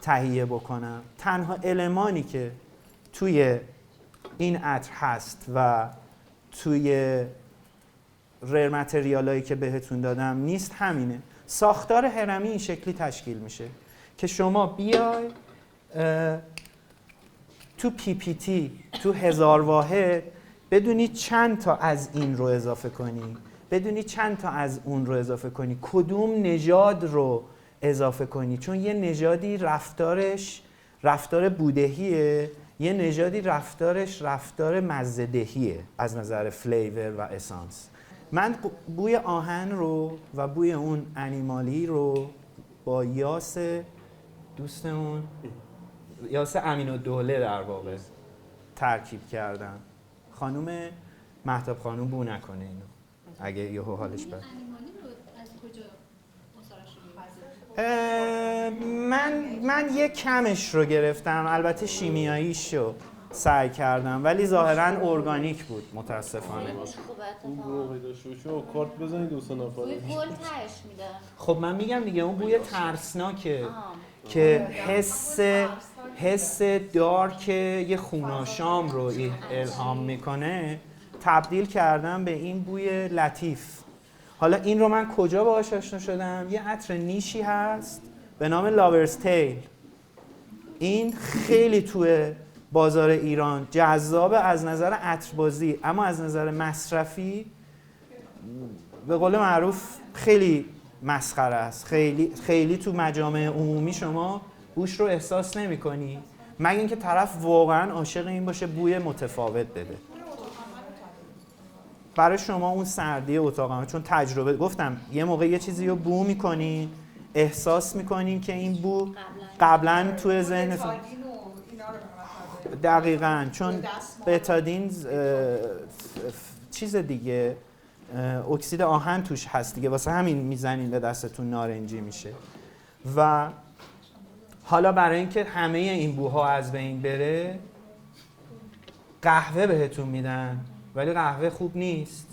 تهیه بکنم. تنها المانی که توی این عطر هست و توی ریر متریالایی که بهتون دادم نیست همینه. ساختار هرمی این شکلی تشکیل میشه که شما بیای تو پی پی تی تو 1000 واحد بدونی چند تا از این رو اضافه کنی، بدونی چند تا از اون رو اضافه کنی، کدوم نژاد رو اضافه کنی، چون یه نژادی رفتار بودهیه، یه نژادی رفتار مزه‌دهیه از نظر فلیور و اسانس. من بوی آهن رو و بوی اون انیمالی رو با یاس دوستمون، یاس امین‌الدوله در واقع ترکیب کردم. خانم مهتاب خانم بو نکنه اینو اگه یهو حالش بد. من یه کمش رو گرفتم، البته شیمیاییشو. سعی کردم، ولی ظاهراً ارگانیک بود متاسفانه. خوبه اتفاقا. موقعی داشته باشه کارت بزنید دو سه نفر. بوی گل تهش میده. خب من میگم دیگه اون بوی ترسناکه که حس دارک یه خوناشام رو الهام میکنه، تبدیل کردم به این بوی لطیف. حالا این رو من کجا باهاش آشنا شدم؟ یه عطر نیشی هست به نام لاورز تیل. این خیلی توی بازار ایران جذاب از نظر عطربازی، اما از نظر مصرفی به قول معروف خیلی مسخره است. خیلی تو مجامع عمومی شما بوش رو احساس نمی‌کنی، مگه اینکه طرف واقعا عاشق این باشه بوی متفاوت بده. برای شما اون سردی اتاقم، چون تجربه گفتم یه موقع یه چیزی رو بو می‌کنی، احساس می‌کنین که این بو قبلا توی ذهنتون دقیقاً، چون بتادین چیز دیگه، اکسید آهن توش هست دیگه، واسه همین میزنین به دستتون نارنجی میشه. و حالا برای اینکه همه این بوها از بین بره، قهوه بهتون میدن، ولی قهوه خوب نیست.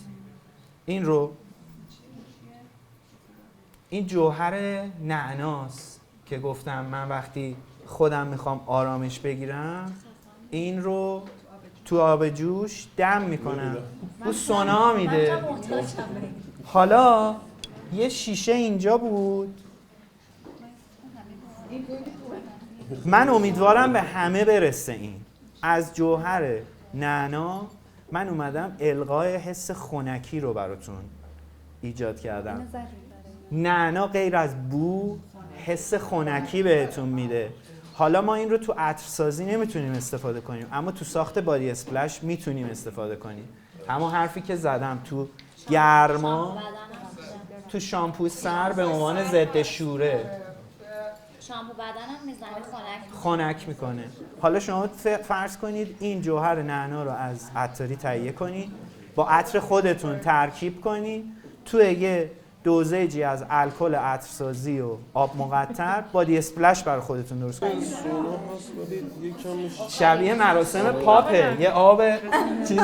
این جوهر نعناست که گفتم من وقتی خودم میخوام آرامش بگیرم این رو تو آب جوش دم میکنم، بو سونا میده. حالا یه شیشه اینجا بود، من امیدوارم به همه برسه. این از جوهر نعنا من اومدم القای حس خنکی رو براتون ایجاد کردم. نعنا غیر از بو حس خنکی بهتون میده. حالا ما این رو تو عطرسازی نمیتونیم استفاده کنیم، اما تو ساخت بادی اسپلش میتونیم استفاده کنیم. همون حرفی که زدم، تو گرما تو شامپو سر به عنوان ضد شوره شامپو بدنم میزنه خنک میکنه. حالا شما فرض کنید این جوهر نعنا رو از عطاری تهیه کنید، با عطر خودتون ترکیب کنید، توی یه دوزیجی از الکل عطرسازی و آب مقطر بادی اسپلش برای خودتون درست کنید. شبیه مراسم پاپه، یه آب چیزی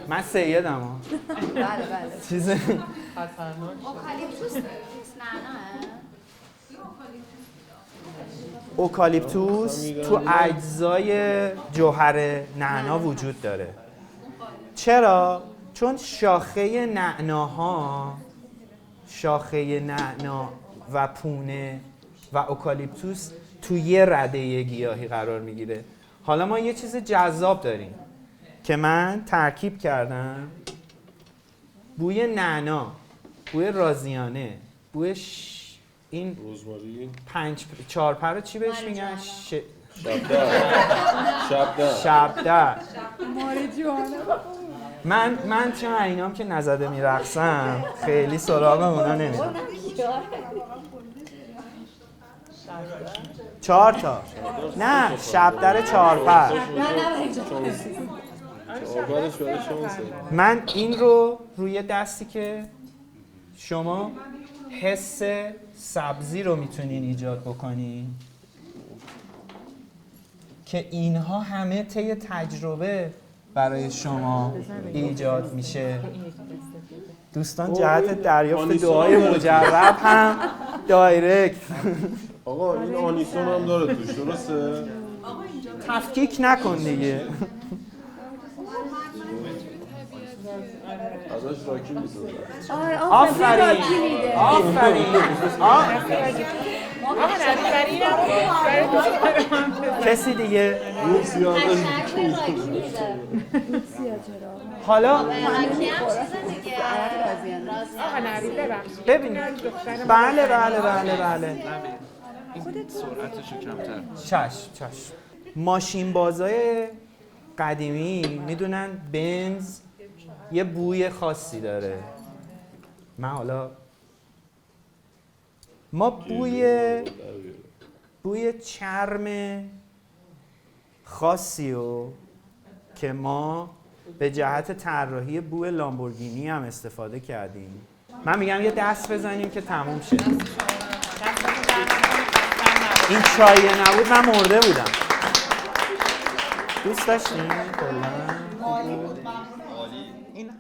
من سیدم ها. بله چیز اوکالیپتوس اوکالیپتوس تو اجزای جوهر نعنا وجود داره. چرا؟ چون شاخه نعنا و پونه و اوکالیپتوس تو یه رده گیاهی قرار میگیره. حالا ما یه چیز جذاب داریم که من ترکیب کردم، بوی نعنا، بوی رازیانه، بوی این روزماری 4 پر چی بهش میگن؟ شبدر. من چون اینام که نزده میرقصم خیلی سراغ اونا نمیرم. 4 تا نه، شبدر 4 پر. من این رو روی دستی که شما حس سبزی رو میتونین ایجاد بکنین که اینها همه طی تجربه برای شما ایجاد میشه. دوستان جهت دریافت دعای مجرب هم دایرکت. آقا این آنیسون هم داره توش، درسته؟ تفکیک نکن دیگه. ازش راکی میسازه. آفرین کسی دیگه؟ حالا ببینید، بله سرعتشو کمتر. چشم. ماشین بازای قدیمی میدونن بنز یه بوی خاصی داره. ما بوی چرم خاصی رو که ما به جهت طراحی بوی لامبورگینی هم استفاده کردیم. من میگم یه دست بزنیم که تموم شه. این چایه نبود من مرده بودم. دوست داشتین کلا؟ این